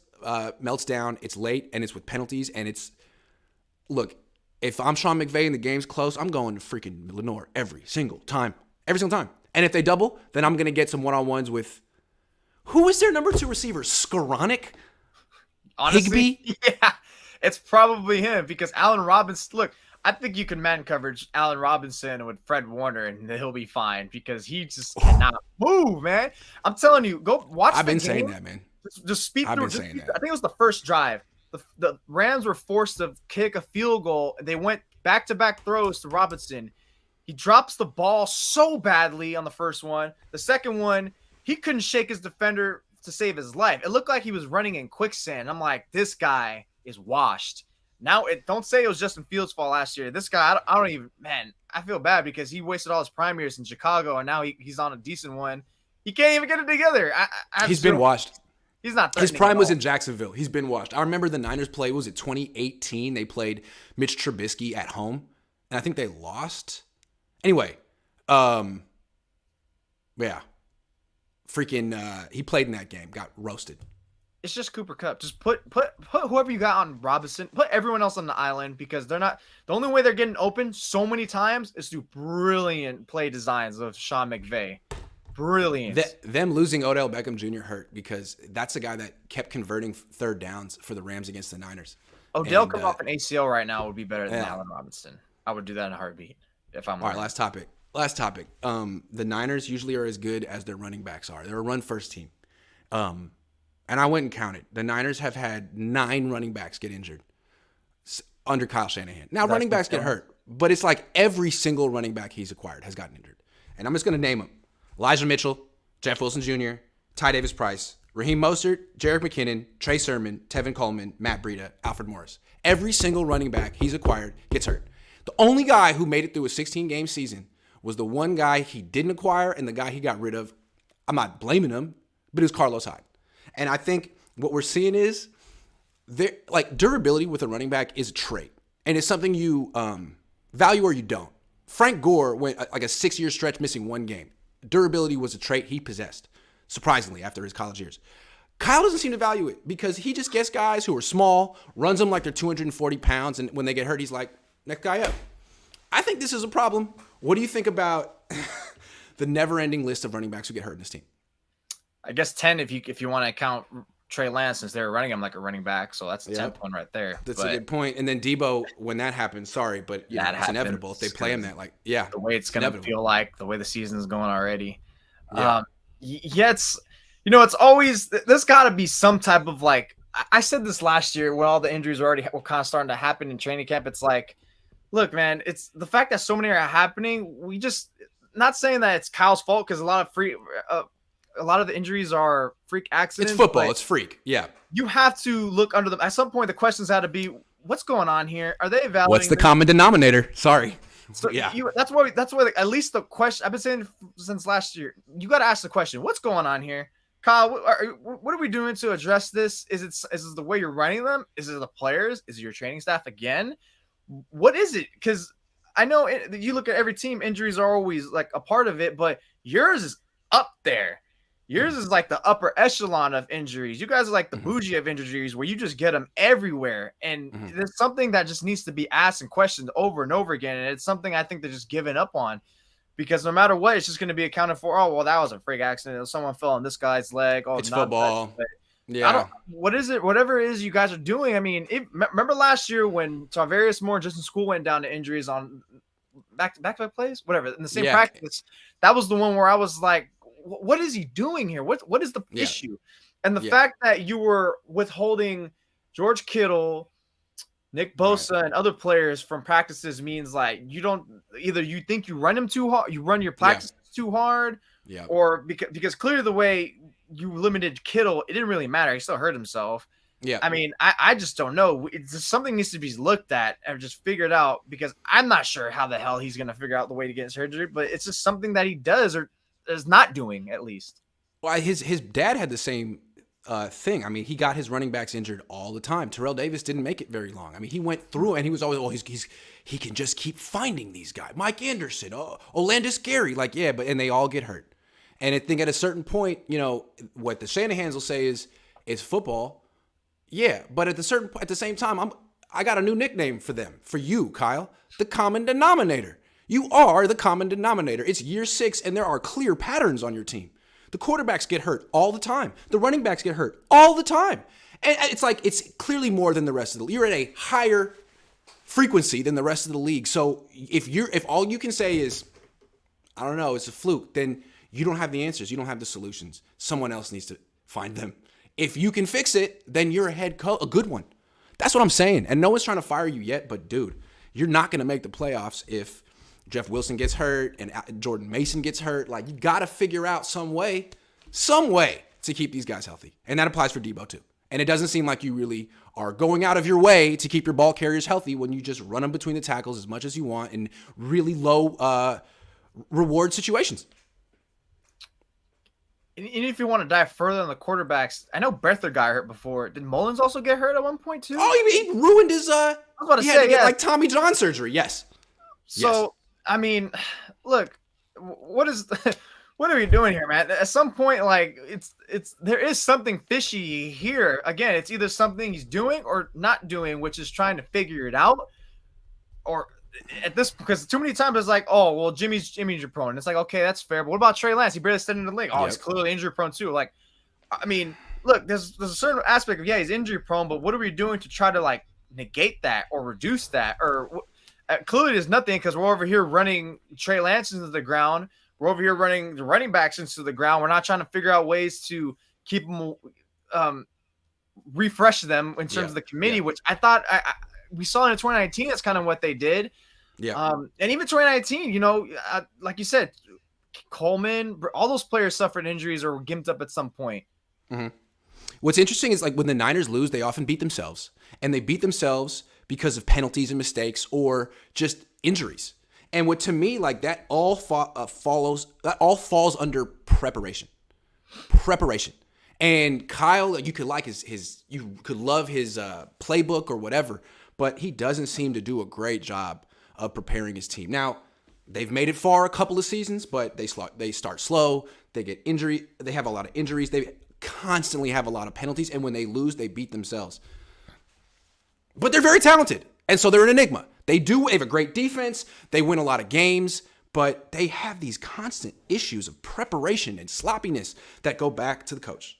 melts down, it's late and it's with penalties, and look, if I'm Sean McVay and the game's close, I'm going to freaking Lenoir every single time. And if they double, then I'm going to get some one-on-ones with, who is their number 2 receiver? Skoranek? Honestly, Higbee? Yeah, it's probably him, because Allen Robinson, look, I think you can man coverage Allen Robinson with Fred Warner and he'll be fine, because he just cannot move, man. I'm telling you, go watch the game. I've been saying that, man. Just speed through. I think it was the first drive. The Rams were forced to kick a field goal. They went back-to-back throws to Robinson. He drops the ball so badly on the first one. The second one, he couldn't shake his defender to save his life. It looked like he was running in quicksand. I'm like, this guy is washed. Now, don't say it was Justin Fields' fault last year. This guy, I don't even, man, I feel bad because he wasted all his prime years in Chicago, and now he's on a decent one. He can't even get it together. He's been washed. He's not. His prime was in Jacksonville. He's been washed. I remember the Niners play, was it 2018? They played Mitch Trubisky at home, and I think they lost. Anyway, yeah. Freaking, he played in that game, got roasted. It's just Cooper Kupp. Just put whoever you got on Robinson. Put everyone else on the island, because they're not. The only way they're getting open so many times is through brilliant play designs of Sean McVay. brilliant. Them losing Odell Beckham Jr. hurt because that's a guy that kept converting third downs for the Rams against the Niners. Odell coming off an ACL right now would be better than Allen Robinson. I would do that in a heartbeat if I'm all right. Last topic. The Niners usually are as good as their running backs are. They're a run-first team. And I went and counted. The Niners have had 9 running backs get injured under Kyle Shanahan. Now, running backs get hurt, but it's like every single running back he's acquired has gotten injured. And I'm just going to name them. Elijah Mitchell, Jeff Wilson Jr., Ty Davis Price, Raheem Mostert, Jerick McKinnon, Trey Sermon, Tevin Coleman, Matt Breida, Alfred Morris. Every single running back he's acquired gets hurt. The only guy who made it through a 16-game season was the one guy he didn't acquire and the guy he got rid of. I'm not blaming him, but it was Carlos Hyde. And I think what we're seeing is durability with a running back is a trait. And it's something you value or you don't. Frank Gore went like a 6-year stretch missing 1 game. Durability was a trait he possessed, surprisingly, after his college years. Kyle doesn't seem to value it because he just gets guys who are small, runs them like they're 240 pounds, and when they get hurt, he's like, next guy up. I think this is a problem. What do you think about the never-ending list of running backs who get hurt in this team? I guess 10 if you want to count Trey Lance, since they're running him like a running back, so that's a 10th one right there. That's a good point. And then Debo, when that happens, sorry, but it's inevitable if they play him that. The way it's going to feel like, the way the season's going already. Yeah. It's always there's got to be some type of I said this last year when all the injuries were kind of starting to happen in training camp. It's like, look, man, it's the fact that so many are happening. We just not saying that it's Kyle's fault because a lot of the injuries are freak accidents. It's football. It's freak. Yeah. You have to look under them. At some point, the questions had to be, what's going on here? Are they evaluating? What's the common denominator? Sorry. So yeah. That's why at least the question I've been saying since last year, you got to ask the question, what's going on here? Kyle, what are we doing to address this? Is it the way you're running them? Is it the players? Is it your training staff again? What is it? Because I know you look at every team, injuries are always like a part of it, but yours is up there. Yours is like the upper echelon of injuries. You guys are like the bougie of injuries where you just get them everywhere. And there's something that just needs to be asked and questioned over and over again. And it's something I think they're just giving up on because no matter what, it's just going to be accounted for. Oh, well, that was a freak accident. Someone fell on this guy's leg. Oh, it's football. Yeah. What is it? Whatever it is you guys are doing. I mean, remember last year when Tarvarius Moore and Justin School went down to injuries on back-to-back plays? Whatever. In the same practice. That was the one where I was like, what is he doing here? What is the issue? And the fact that you were withholding George Kittle, Nick Bosa, and other players from practices means like you think you run him too hard, you run your practices too hard, or because clearly the way you limited Kittle, it didn't really matter. He still hurt himself. Yeah. I mean, I just don't know. Something needs to be looked at and just figured out because I'm not sure how the hell he's going to figure out the way to get surgery, but it's just something that he does or is not doing at least. Well, his dad had the same thing. I mean, he got his running backs injured all the time. Terrell Davis didn't make it very long. I mean, he went through and he was always, he can just keep finding these guys. Mike Anderson, Olandis Gary, but they all get hurt. And I think at a certain point, what the Shanahans will say is it's football. Yeah, but at the same time, I got a new nickname for you, Kyle, the common denominator. You are the common denominator. It's year 6, and there are clear patterns on your team. The quarterbacks get hurt all the time. The running backs get hurt all the time. And it's clearly more than the rest of the league. You're at a higher frequency than the rest of the league. So if all you can say is, I don't know, it's a fluke, then you don't have the answers. You don't have the solutions. Someone else needs to find them. If you can fix it, then you're a good one. That's what I'm saying. And no one's trying to fire you yet, but dude, you're not going to make the playoffs if Jeff Wilson gets hurt and Jordan Mason gets hurt. You got to figure out some way to keep these guys healthy. And that applies for Debo too. And it doesn't seem like you really are going out of your way to keep your ball carriers healthy when you just run them between the tackles as much as you want in really low reward situations. And if you want to dive further on the quarterbacks, I know Bertha got hurt before. Did Mullins also get hurt at one point too? Oh, he ruined his I was about to say, get Tommy John surgery. Yes. So, I mean, look, what are we doing here, man? At some point, there is something fishy here. Again, it's either something he's doing or not doing, which is trying to figure it out, or at this, because too many times it's like, oh, well, Jimmy's injury prone. It's like, okay, that's fair. But what about Trey Lance? He barely stepped into the league. Oh, he's clearly injury prone too. Like, I mean, look, there's a certain aspect of, yeah, he's injury prone, but what are we doing to try to like negate that or reduce that? Or clearly there's nothing, because we're over here running Trey Lance into the ground. We're over here running the running backs into the ground. We're not trying to figure out ways to keep them, refresh them in terms of the committee, which I thought we saw in 2019. That's kind of what they did. Yeah. And even 2019, you know, like you said, Coleman, all those players suffered injuries or were gimped up at some point. Mm-hmm. What's interesting is, like, when the Niners lose, they often beat themselves, and they beat themselves because of penalties and mistakes or just injuries. And what, to me, like, that all falls under preparation. And Kyle, you could like you could love his playbook or whatever, but he doesn't seem to do a great job of preparing his team. Now, they've made it far a couple of seasons, but they start slow. They get injury. They have a lot of injuries. They constantly have a lot of penalties, and when they lose, they beat themselves. But they're very talented, and so they're an enigma. They have a great defense. They win a lot of games, but they have these constant issues of preparation and sloppiness that go back to the coach.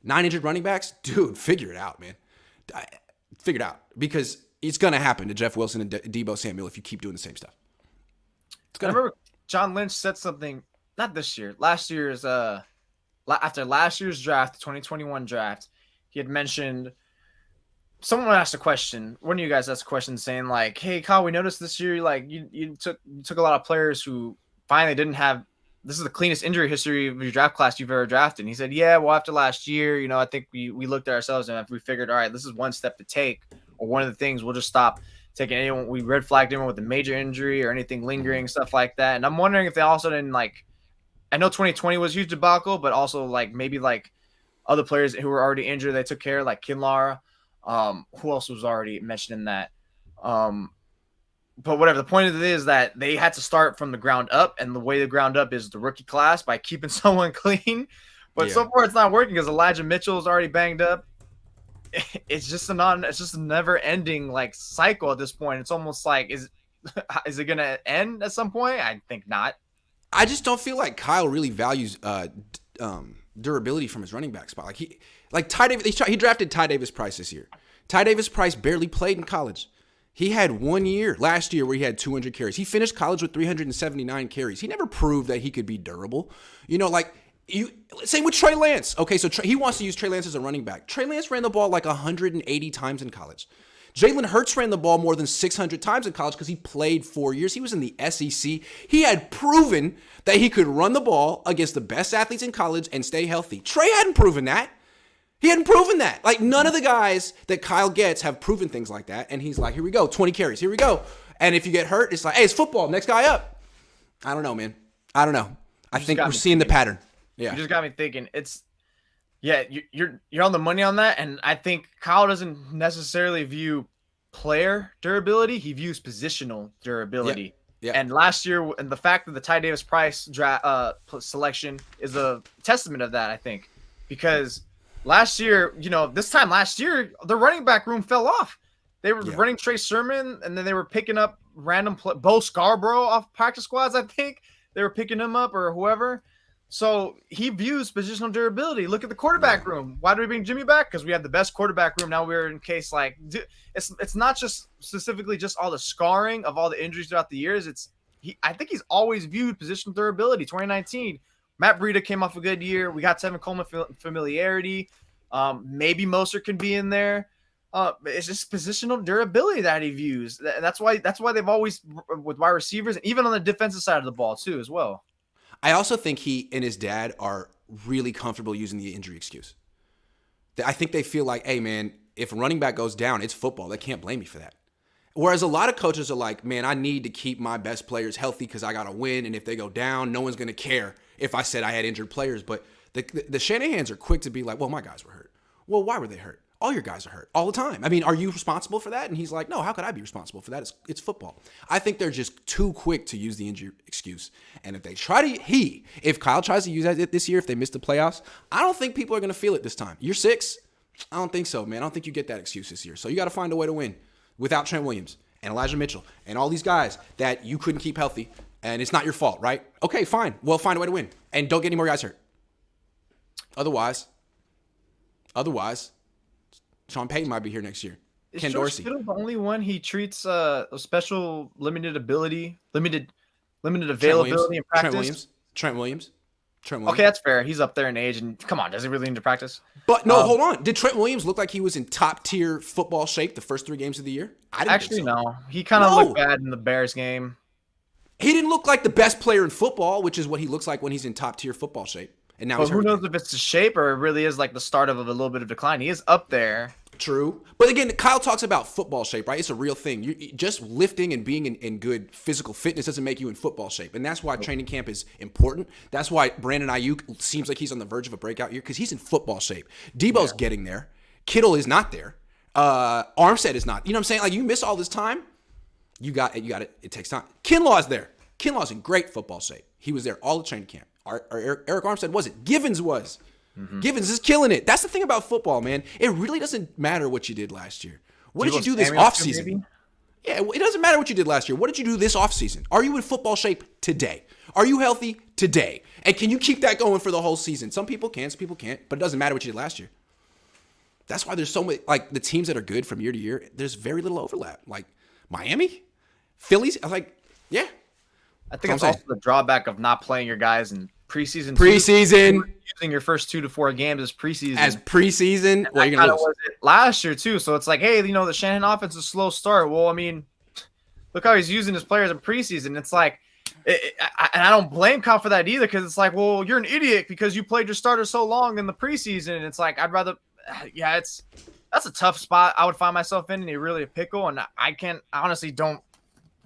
9 injured running backs? Dude, figure it out, man. Figure it out, because it's going to happen to Jeff Wilson and Deebo Samuel if you keep doing the same stuff. I remember John Lynch said something, not this year, last year's, after last year's draft, the 2021 draft, he had mentioned, someone asked a question, one of you guys asked a question saying like, hey, Kyle, we noticed this year, like you took a lot of players who finally didn't have, this is the cleanest injury history of your draft class you've ever drafted. And he said, yeah, well, after last year, you know, I think we looked at ourselves and we figured, all right, this is one step to take, or one of the things, we'll just stop taking anyone, we red flagged anyone with a major injury or anything lingering, stuff like that. And I'm wondering if they also didn't, like, I know 2020 was a huge debacle, but also like maybe like other players who were already injured, they took care, like Kinlaw. Who else was already mentioned in that? But whatever, the point of it is that they had to start from the ground up, and the way the ground up is the rookie class by keeping someone clean. But so far it's not working because Elijah Mitchell is already banged up. It's just a never ending like cycle at this point. It's almost like, is it gonna end at some point? I think not. I just don't feel like Kyle really values durability from his running back spot. He drafted Ty Davis Price this year. Ty Davis Price barely played in college. He had 1 year last year where he had 200 carries. He finished college with 379 carries. He never proved that he could be durable. You know, like, same with Trey Lance. Okay, so he wants to use Trey Lance as a running back. Trey Lance ran the ball like 180 times in college. Jalen Hurts ran the ball more than 600 times in college because he played 4 years. He was in the SEC. He had proven that he could run the ball against the best athletes in college and stay healthy. Trey hadn't proven that. He hadn't proven that. Like, none of the guys that Kyle gets have proven things like that. And he's like, here we go, 20 carries, here we go. And if you get hurt, it's like, hey, it's football, next guy up. I don't know, man. I don't know. I think we're seeing the pattern. Yeah. You just got me thinking. You're on the money on that, and I think Kyle doesn't necessarily view player durability; he views positional durability. Yeah. And last year, and the fact that the Ty Davis Price selection is a testament of that, I think, because last year, you know, this time last year, the running back room fell off. They were running Trey Sermon, and then they were picking up random Bo Scarborough off practice squads. I think they were picking him up, or whoever. So he views positional durability. Look at the quarterback room. Why do we bring Jimmy back? Because we have the best quarterback room. Now we're in case, like, it's not just specifically just all the scarring of all the injuries throughout the years. I think he's always viewed positional durability. 2019, Matt Breida came off a good year. We got Tevin Coleman familiarity. Maybe Moser can be in there. It's just positional durability that he views. That's why they've always, with wide receivers, and even on the defensive side of the ball too, as well. I also think he and his dad are really comfortable using the injury excuse. I think they feel like, hey, man, if a running back goes down, it's football. They can't blame me for that. Whereas a lot of coaches are like, man, I need to keep my best players healthy because I got to win. And if they go down, no one's going to care if I said I had injured players. But the Shanahans are quick to be like, well, my guys were hurt. Well, why were they hurt? All your guys are hurt all the time. I mean, are you responsible for that? And he's like, no, how could I be responsible for that? It's football. I think they're just too quick to use the injury excuse. And if they if Kyle tries to use that this year, if they miss the playoffs, I don't think people are going to feel it this time. Year 6, I don't think so, man. I don't think you get that excuse this year. So you got to find a way to win without Trent Williams. and Elijah Mitchell and all these guys that you couldn't keep healthy, and it's not your fault, right? Okay, fine. Well, find a way to win. And don't get any more guys hurt. Otherwise, Sean Payton might be here next year. Is Ken George Dorsey. Kittle the only one he treats a special limited availability in practice? Trent Williams. Okay, that's fair. He's up there in age, and come on, does he really need to practice? But no, hold on. Did Trent Williams look like he was in top tier football shape the first 3 games of the year? I didn't Actually, think so. no. He kind of looked bad in the Bears game. He didn't look like the best player in football, which is what he looks like when he's in top tier football shape. And now But he's who hurt knows again. if it's the shape or it really is like the start of a little bit of decline. He is up there. True. But again, Kyle talks about football shape, right? It's a real thing. Just lifting and being in good physical fitness doesn't make you in football shape. And that's why training camp is important. That's why Brandon Ayuk seems like he's on the verge of a breakout year because he's in football shape. Debo's getting there. Kittle is not there. Armstead is not. You know what I'm saying? Like, you miss all this time, you got it. It takes time. Kinlaw's there. Kinlaw's in great football shape. He was there all the training camp. Eric Armstead wasn't. Givens was. Givens is killing it. That's the thing about football, man. It really doesn't matter what you did last year. What did you do this offseason? Yeah, it doesn't matter what you did last year. What did you do this offseason? Are you in football shape today? Are you healthy today? And can you keep that going for the whole season? Some people can, some people can't, but it doesn't matter what you did last year. That's why there's so many, like, the teams that are good from year to year, there's very little overlap. Like, Miami, Phillies, I was like, yeah. I think it's also the drawback of not playing your guys in preseason. Using your first 2 to 4 games as preseason. Well, you're gonna lose. Was it last year too. So it's like, hey, the Shanahan offense is a slow start. Well, I mean, look how he's using his players in preseason. It's like, and I don't blame Kyle for that either, because it's like, well, you're an idiot because you played your starter so long in the preseason. And it's like, I'd rather, that's a tough spot I would find myself in, and really a pickle. And I honestly don't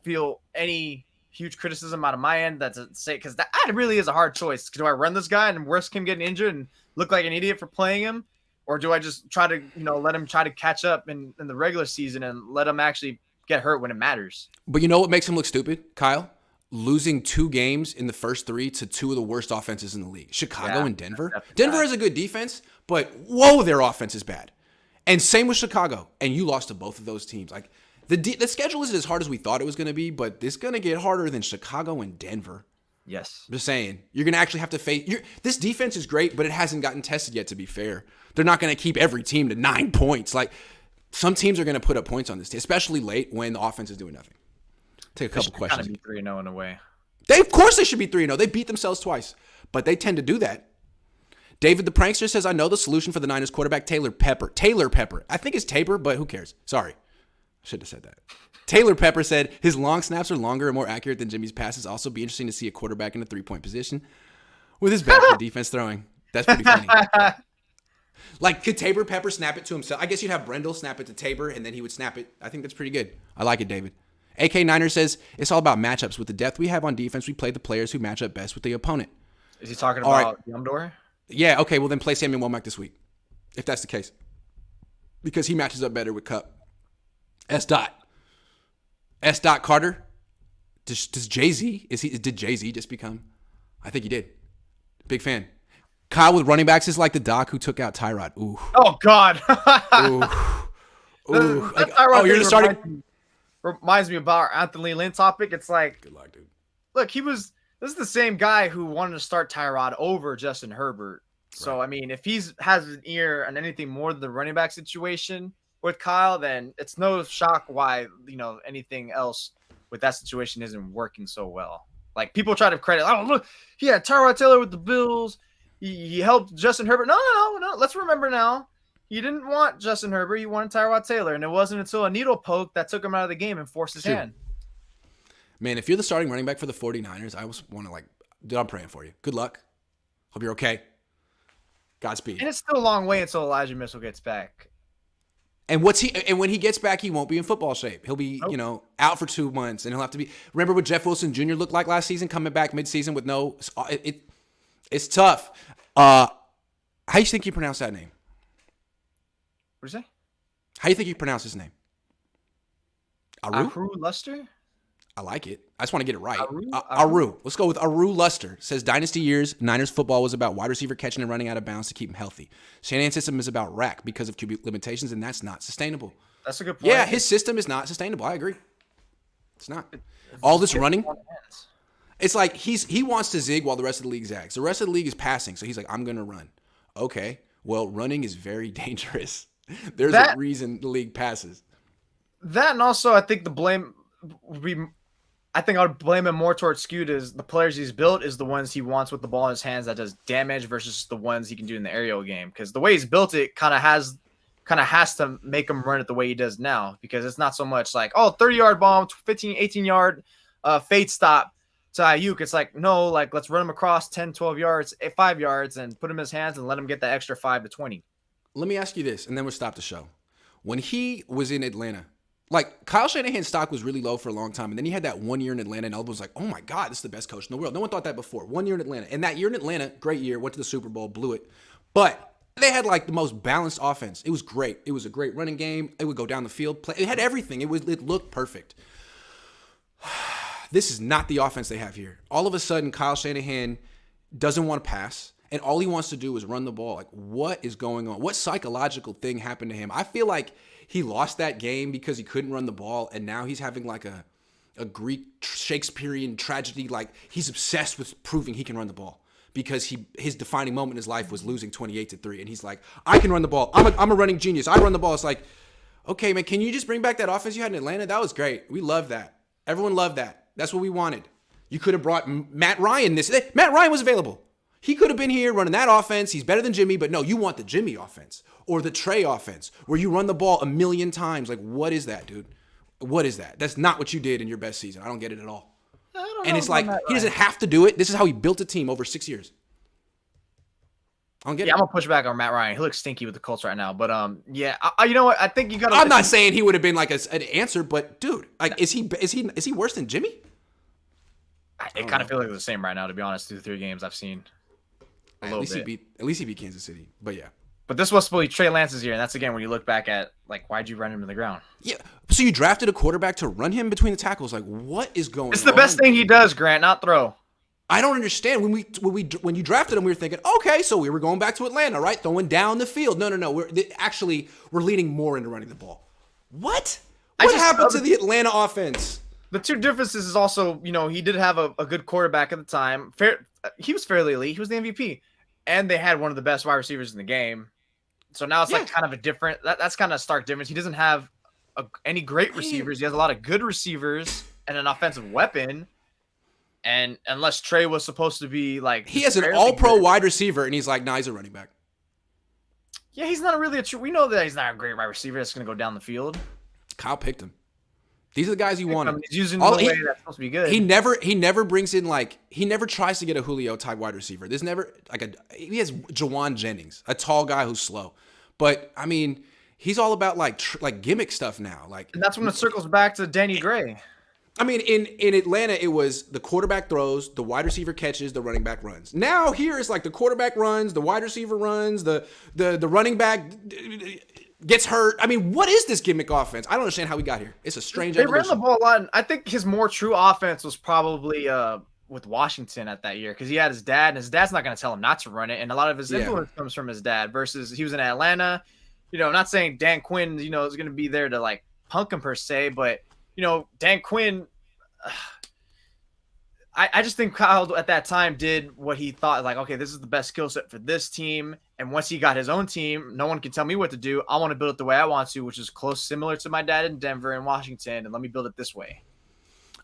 feel any huge criticism out of my end. That's because that really is a hard choice. Do I run this guy and risk him getting injured and look like an idiot for playing him, or do I just try to let him try to catch up in the regular season and let him actually get hurt when it matters? But you know what makes him look stupid, Kyle? Losing 2 games in the first 3 to 2 of the worst offenses in the league, Chicago and Denver. Denver has a good defense, but whoa, their offense is bad. And same with Chicago. And you lost to both of those teams. Like, the schedule isn't as hard as we thought it was going to be, but it's going to get harder than Chicago and Denver. Yes. I'm just saying. You're going to actually have to face – this defense is great, but it hasn't gotten tested yet, to be fair. They're not going to keep every team to 9 points. Like, some teams are going to put up points on this team, especially late when the offense is doing nothing. Take a couple questions. They should kind of be 3-0 in a way. Of course they should be 3-0. They beat themselves twice, but they tend to do that. David the Prankster says, I know the solution for the Niners quarterback, Taylor Pepper. I think it's Tabor, but who cares? Sorry. Should have said that. Taylor Pepper said his long snaps are longer and more accurate than Jimmy's passes. Also be interesting to see a quarterback in a 3-point position with his back to defense throwing. That's pretty funny. Like, could Tabor Pepper snap it to himself? I guess you'd have Brendel snap it to Tabor, and then he would snap it. I think that's pretty good. I like it, David. AK Niner says, it's all about matchups. With the depth we have on defense, we play the players who match up best with the opponent. Is he talking about Yumdor? Yeah, okay, well then play Samuel Womack this week, if that's the case. Because he matches up better with Kupp. S. Carter. Does Jay-Z, did Jay-Z just become? I think he did. Big fan. Kyle with running backs is like the doc who took out Tyrod. Ooh. Oh, God. Ooh. You're just starting. Reminds me about our Anthony Lynn topic. It's like, good luck, dude. Look, this is the same guy who wanted to start Tyrod over Justin Herbert. So, right. I mean, if he's has an ear on anything more than the running back situation with Kyle, then it's no shock why, anything else with that situation isn't working so well. Like, people try to credit, look, he had Tyrod Taylor with the Bills. He helped Justin Herbert. No. Let's remember now. He didn't want Justin Herbert. He wanted Tyrod Taylor. And it wasn't until a needle poke that took him out of the game and forced his hand. Man, if you're the starting running back for the 49ers, I always want to, dude, I'm praying for you. Good luck. Hope you're okay. Godspeed. And it's still a long way until Elijah Mitchell gets back. And when he gets back, he won't be in football shape. He'll be, out for 2 months, and he'll have to be. Remember what Jeff Wilson Jr. looked like last season, coming back midseason with no. It's tough. How do you think you pronounce that name? What did you say? How do you think you pronounce his name? Aru Luster? I like it. I just want to get it right. Aru. Let's go with Aru Luster. Says Dynasty years, Niners football was about wide receiver catching and running out of bounds to keep him healthy. Shanahan's system is about rack because of QB limitations, and that's not sustainable. That's a good point. Yeah, his system is not sustainable. I agree. It's not. All this running. It's like he wants to zig while the rest of the league zags. The rest of the league is passing, so he's like, I'm going to run. Okay, well, running is very dangerous. There's a reason the league passes. That, and also I think the blame would be, I think I would blame him more towards skewed is the players he's built is the ones he wants with the ball in his hands that does damage versus the ones he can do in the aerial game. Because the way he's built it kind of has to make him run it the way he does now, because it's not so much like, 30-yard bomb, 15, 18-yard fade stop to Ayuk. It's like, no, like let's run him across 10, 12 yards, 5 yards, and put him in his hands and let him get that extra 5 to 20. Let me ask you this, and then we'll stop the show. When he was in Atlanta, like Kyle Shanahan's stock was really low for a long time, and then he had that 1 year in Atlanta, and everyone was like, oh my God, this is the best coach in the world. No one thought that before. 1 year in Atlanta. And that year in Atlanta, great year, went to the Super Bowl, blew it. But they had like the most balanced offense. It was great. It was a great running game. It would go down the field. Play. It had everything. It looked perfect. This is not the offense they have here. All of a sudden, Kyle Shanahan doesn't want to pass, and all he wants to do is run the ball. Like, what is going on? What psychological thing happened to him? I feel like he lost that game because he couldn't run the ball, and now he's having like a Greek Shakespearean tragedy. Like, he's obsessed with proving he can run the ball because his defining moment in his life was losing 28-3, and he's like, I can run the ball. I'm a running genius. I run the ball. It's like, okay, man, can you just bring back that offense you had in Atlanta? That was great. We love that. Everyone loved that. That's what we wanted. You could have brought Matt Ryan Matt Ryan was available. He could have been here running that offense. He's better than Jimmy, but no, you want the Jimmy offense or the Trey offense where you run the ball a million times. Like, what is that, dude? What is that? That's not what you did in your best season. I don't get it at all. And it's like, he doesn't have to do it. This is how he built a team over 6 years. I don't get it. I'm going to push back on Matt Ryan. He looks stinky with the Colts right now. But, you know what? I think you got to... I'm not saying he would have been like an answer, but, dude, like, is he worse than Jimmy? It kind of feels like the same right now, to be honest, through the 3 games I've seen. At least he beat Kansas City. But, yeah. But this was supposed to be Trey Lance's year, and that's, again, when you look back at, like, why'd you run him to the ground? Yeah. So you drafted a quarterback to run him between the tackles. Like, what is going on? It's the best thing he does, Grant, not throw. I don't understand. When you drafted him, we were thinking, okay, so we were going back to Atlanta, right? Throwing down the field. No. We're leaning more into running the ball. What? What happened to the Atlanta offense? The two differences is also, he did have a good quarterback at the time. He was fairly elite. He was the MVP. And they had one of the best wide receivers in the game. So now it's like kind of a different – that's kind of a stark difference. He doesn't have any great receivers. He has a lot of good receivers and an offensive weapon. And unless Trey was supposed to be like – he has an all-pro wide receiver, and he's like, nah, he's a running back. Yeah, he's not really we know that he's not a great wide receiver that's going to go down the field. Kyle picked him. These are the guys you wanted. He's using the way that's supposed to be good. He never brings in he never tries to get a Julio type wide receiver. There's never he has Jawan Jennings, a tall guy who's slow. But I mean, he's all about like gimmick stuff now. And that's when it circles back to Danny Gray. I mean, in Atlanta, it was the quarterback throws, the wide receiver catches, the running back runs. Now here it's like the quarterback runs, the wide receiver runs, the running back gets hurt. I mean, what is this gimmick offense? I don't understand how we got here. It's a strange evolution. They ran the ball a lot. And I think his more true offense was probably with Washington at that year because he had his dad, and his dad's not going to tell him not to run it. And a lot of his influence comes from his dad versus he was in Atlanta. I'm not saying Dan Quinn, is going to be there to like punk him per se, but Dan Quinn, I just think Kyle at that time did what he thought, like, okay, this is the best skill set for this team. And once he got his own team, no one can tell me what to do. I want to build it the way I want to, which is similar to my dad in Denver and Washington. And let me build it this way.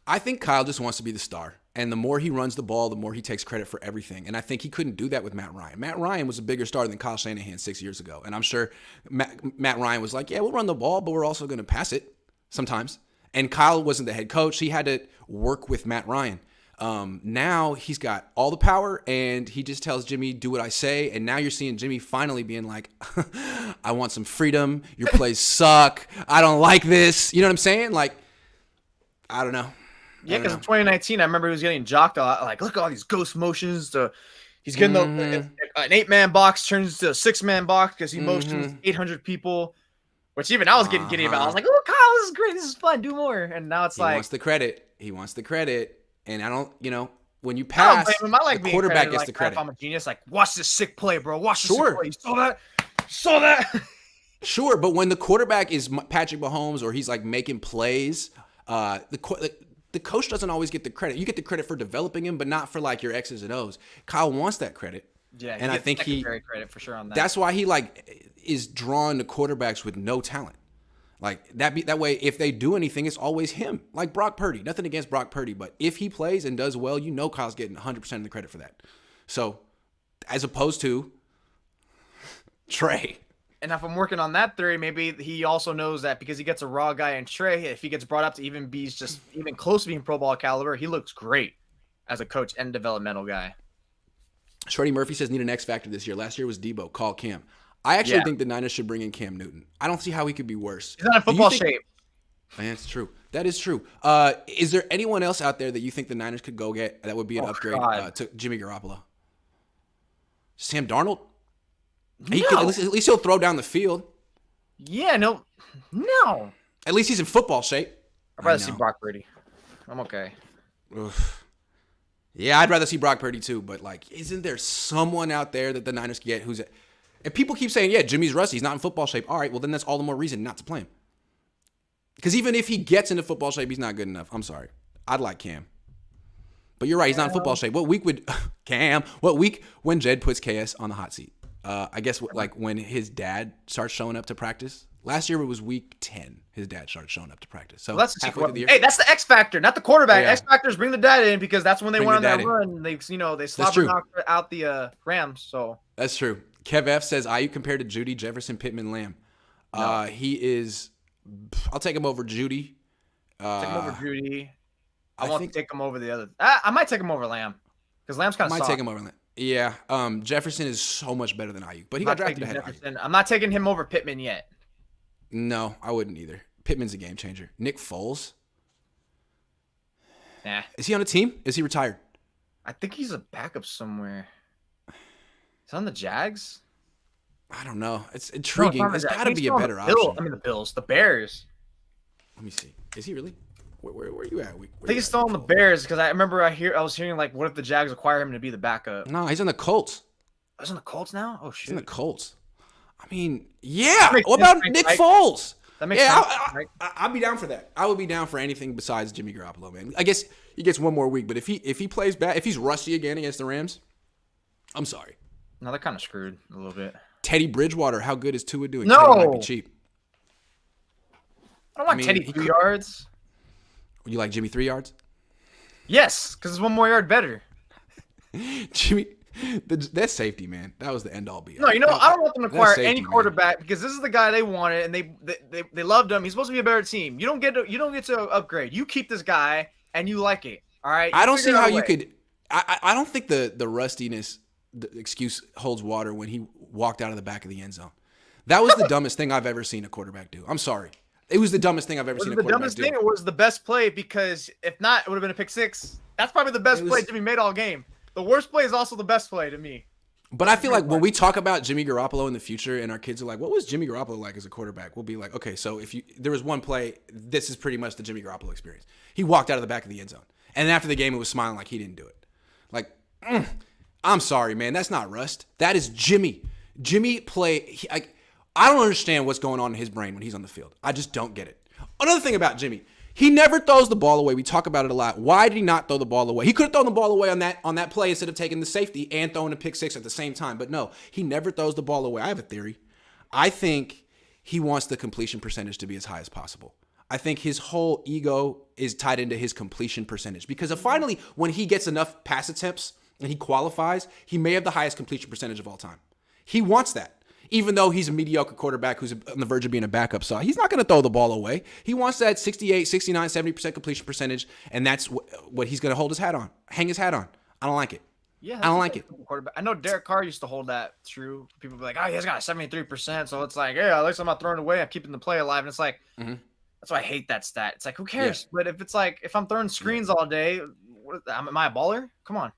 I think Kyle just wants to be the star. And the more he runs the ball, the more he takes credit for everything. And I think he couldn't do that with Matt Ryan. Matt Ryan was a bigger star than Kyle Shanahan 6 years ago. And I'm sure Matt Ryan was like, yeah, we'll run the ball, but we're also going to pass it sometimes. And Kyle wasn't the head coach. He had to work with Matt Ryan. Now he's got all the power, and he just tells Jimmy, do what I say. And now you're seeing Jimmy finally being like, I want some freedom. Your plays suck. I don't like this. You know what I'm saying? Like, I don't know. Yeah, because in 2019, I remember he was getting jocked a lot. Like, look at all these ghost motions. He's getting an 8-man box turns to a 6-man box because he motions 800 people. Which even I was getting giddy about. I was like, oh, Kyle, this is great. This is fun. Do more. And now it's like. He wants the credit. And I don't, when you pass, the quarterback gets the credit. If I'm a genius, like, watch this sick play, bro. Watch this sick play. You saw that? Sure, but when the quarterback is Patrick Mahomes or he's like making plays, The coach doesn't always get the credit. You get the credit for developing him, but not for like your X's and O's. Kyle wants that credit. Yeah, and I think credit for sure on that. That's why he like is drawn to quarterbacks with no talent. Like that way, if they do anything, it's always him. Like Brock Purdy. Nothing against Brock Purdy, but if he plays and does well, you know Kyle's getting 100% of the credit for that. So, as opposed to Trey. And if I'm working on that theory, maybe he also knows that because he gets a raw guy in Trey, if he gets brought up to even be just even close to being Pro Bowl caliber, he looks great as a coach and developmental guy. Shreddy Murphy says need an X factor this year. Last year was Debo. Call Cam. I actually think the Niners should bring in Cam Newton. I don't see how he could be worse. He's not in football shape. That's true. That is true. Is there anyone else out there that you think the Niners could go get that would be an upgrade to Jimmy Garoppolo? Sam Darnold? No. At least he'll throw down the field. Yeah, no. At least he's in football shape. I'd rather see Brock Purdy. I'm okay. Oof. Yeah, I'd rather see Brock Purdy too, but like, isn't there someone out there that the Niners can get who's and people keep saying, yeah, Jimmy's rusty. He's not in football shape. All right, well, then that's all the more reason not to play him. Because even if he gets into football shape, he's not good enough. I'm sorry. I'd like Cam. But you're right, he's not in football shape. What week would Cam? What week when Jed puts KS on the hot seat? I guess like when his dad starts showing up to practice. Last year it was week 10. His dad started showing up to practice. So that's hey, that's the X factor, not the quarterback. X factors bring the dad in because that's when they went on that run. They slobber knocked out the Rams. So that's true. Kev F says Ayuk compared to Judy, Jefferson, Pittman, Lamb. No. He is. I'll take him over Judy. Take him over Judy. I won't take him over the other. I might take him over Lamb because Lamb's kind of soft. I might take him over Lamb. Yeah. Jefferson is so much better than Ayuk, but he got drafted ahead of Ayuk. I'm not taking him over Pittman yet. No, I wouldn't either. Pittman's a game changer. Nick Foles. Nah. Is he on a team? Is he retired? I think he's a backup somewhere. He's on the Jags? I don't know. It's intriguing. There's got to be a better option. The Bills. The Bears. Let me see. Is he really? Where are you at? I think he's still on the Bears because I remember I was hearing like, what if the Jags acquire him to be the backup? No, he's on the Colts. He's on the Colts now? Oh, shit. He's in the Colts. I mean, yeah. What about Nick Foles? That makes sense. I'd be down for that. I would be down for anything besides Jimmy Garoppolo, man. I guess he gets one more week, but if he plays bad, if he's rusty again against the Rams, I'm sorry. No, they're kind of screwed a little bit. Teddy Bridgewater, how good is Tua doing? No. Teddy might be cheap. I don't want Teddy 3 yards. You like Jimmy 3 yards? Yes, because it's 1 more yard better. Jimmy, that's safety, man. That was the end all be all. No, I don't want them to acquire any quarterback because this is the guy they wanted and they loved him. He's supposed to be a better team. You don't get to upgrade. You keep this guy and you like it. All right. I don't see how you could. I don't think the rustiness excuse holds water when he walked out of the back of the end zone. That was the dumbest thing I've ever seen a quarterback do. I'm sorry. It was the dumbest thing I've ever seen a quarterback do. The dumbest thing, it was the best play because if not, it would have been a pick six. That's probably the best play to be made all game. The worst play is also the best play to me. But I feel like when we talk about Jimmy Garoppolo in the future and our kids are like, what was Jimmy Garoppolo like as a quarterback? We'll be like, okay, so there was one play, this is pretty much the Jimmy Garoppolo experience. He walked out of the back of the end zone. And then after the game, it was smiling like he didn't do it. Like, I'm sorry, man. That's not rust. That is Jimmy. Jimmy I don't understand what's going on in his brain when he's on the field. I just don't get it. Another thing about Jimmy, he never throws the ball away. We talk about it a lot. Why did he not throw the ball away? He could have thrown the ball away on that play instead of taking the safety and throwing a pick six at the same time. But no, he never throws the ball away. I have a theory. I think he wants the completion percentage to be as high as possible. I think his whole ego is tied into his completion percentage because finally, when he gets enough pass attempts and he qualifies, he may have the highest completion percentage of all time. He wants that. Even though he's a mediocre quarterback who's on the verge of being a backup, so he's not going to throw the ball away. He wants that 68, 69, 70% completion percentage, and that's what he's going to hold his hat on, hang his hat on. I don't like it. Yeah, I don't like it. Quarterback. I know Derek Carr used to hold that true. People be like, oh, he's got 73%, so it's like, yeah, at least I'm not throwing away. I'm keeping the play alive, and it's like, that's why I hate that stat. It's like, who cares? Yeah. But if it's like, if I'm throwing screens all day, am I a baller? Come on.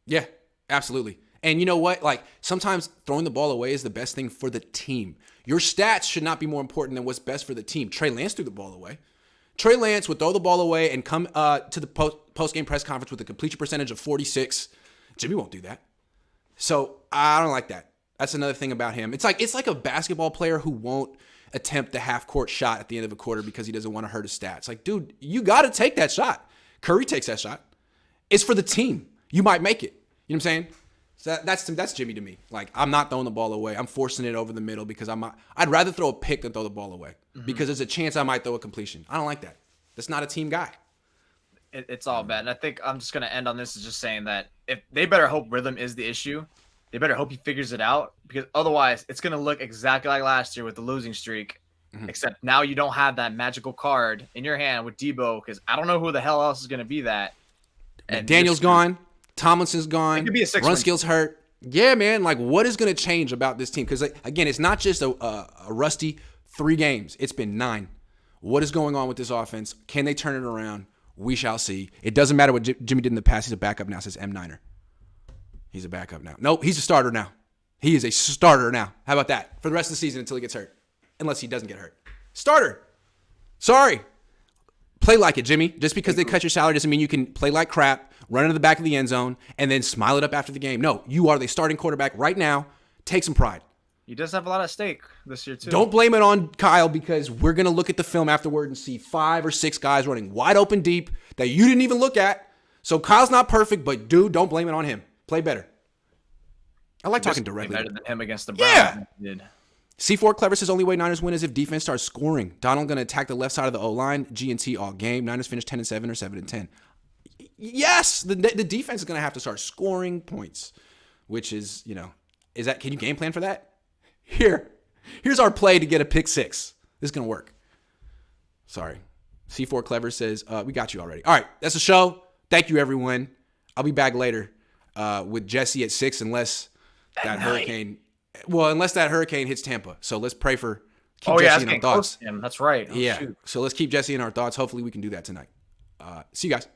Yeah, absolutely. And you know what? Like, sometimes throwing the ball away is the best thing for the team. Your stats should not be more important than what's best for the team. Trey Lance threw the ball away. Trey Lance would throw the ball away and come to the post-game press conference with a completion percentage of 46. Jimmy won't do that. So I don't like that. That's another thing about him. It's like a basketball player who won't attempt the half-court shot at the end of a quarter because he doesn't want to hurt his stats. Like, dude, you got to take that shot. Curry takes that shot. It's for the team. You might make it. You know what I'm saying? So that's Jimmy to me. Like, I'm not throwing the ball away. I'm forcing it over the middle because I'd rather throw a pick than throw the ball away because there's a chance I might throw a completion. I don't like that. That's not a team guy. It's all bad. And I think I'm just going to end on this is just saying that if they better hope rhythm is the issue, they better hope he figures it out because otherwise it's going to look exactly like last year with the losing streak, except now you don't have that magical card in your hand with Debo because I don't know who the hell else is going to be that. And Daniel's gone. Tomlinson's gone. It could be a 6-win. Run skills hurt. Yeah, man. Like, what is going to change about this team? Because, again, it's not just a rusty 3 games. It's been 9. What is going on with this offense? Can they turn it around? We shall see. It doesn't matter what Jimmy did in the past. He's a backup now. It says M9er. He's a backup now. Nope, he's a starter now. He is a starter now. How about that? For the rest of the season until he gets hurt. Unless he doesn't get hurt. Starter. Sorry. Play like it, Jimmy. Just because they cut your salary doesn't mean you can play like crap, run into the back of the end zone, and then smile it up after the game. No, you are the starting quarterback right now. Take some pride. He does have a lot at stake this year, too. Don't blame it on Kyle because we're going to look at the film afterward and see 5 or 6 guys running wide open deep that you didn't even look at. So Kyle's not perfect, but dude, don't blame it on him. Play better. I like talking directly. Better than him against the Browns. Yeah. C4 Clever says only way Niners win is if defense starts scoring. Donald going to attack the left side of the O-line. G&T all game. Niners finish 10-7 or 7-10. Yes, the defense is going to have to start scoring points, which is, is that, can you game plan for that? Here's our play to get a pick 6. This is going to work. Sorry. C4 Clever says, we got you already. All right, that's the show. Thank you, everyone. I'll be back later with Jesse at 6 unless that hurricane hits Tampa. So let's pray for Jesse in our thoughts. That's right. That's right. Shoot. So let's keep Jesse in our thoughts. Hopefully we can do that tonight. See you guys.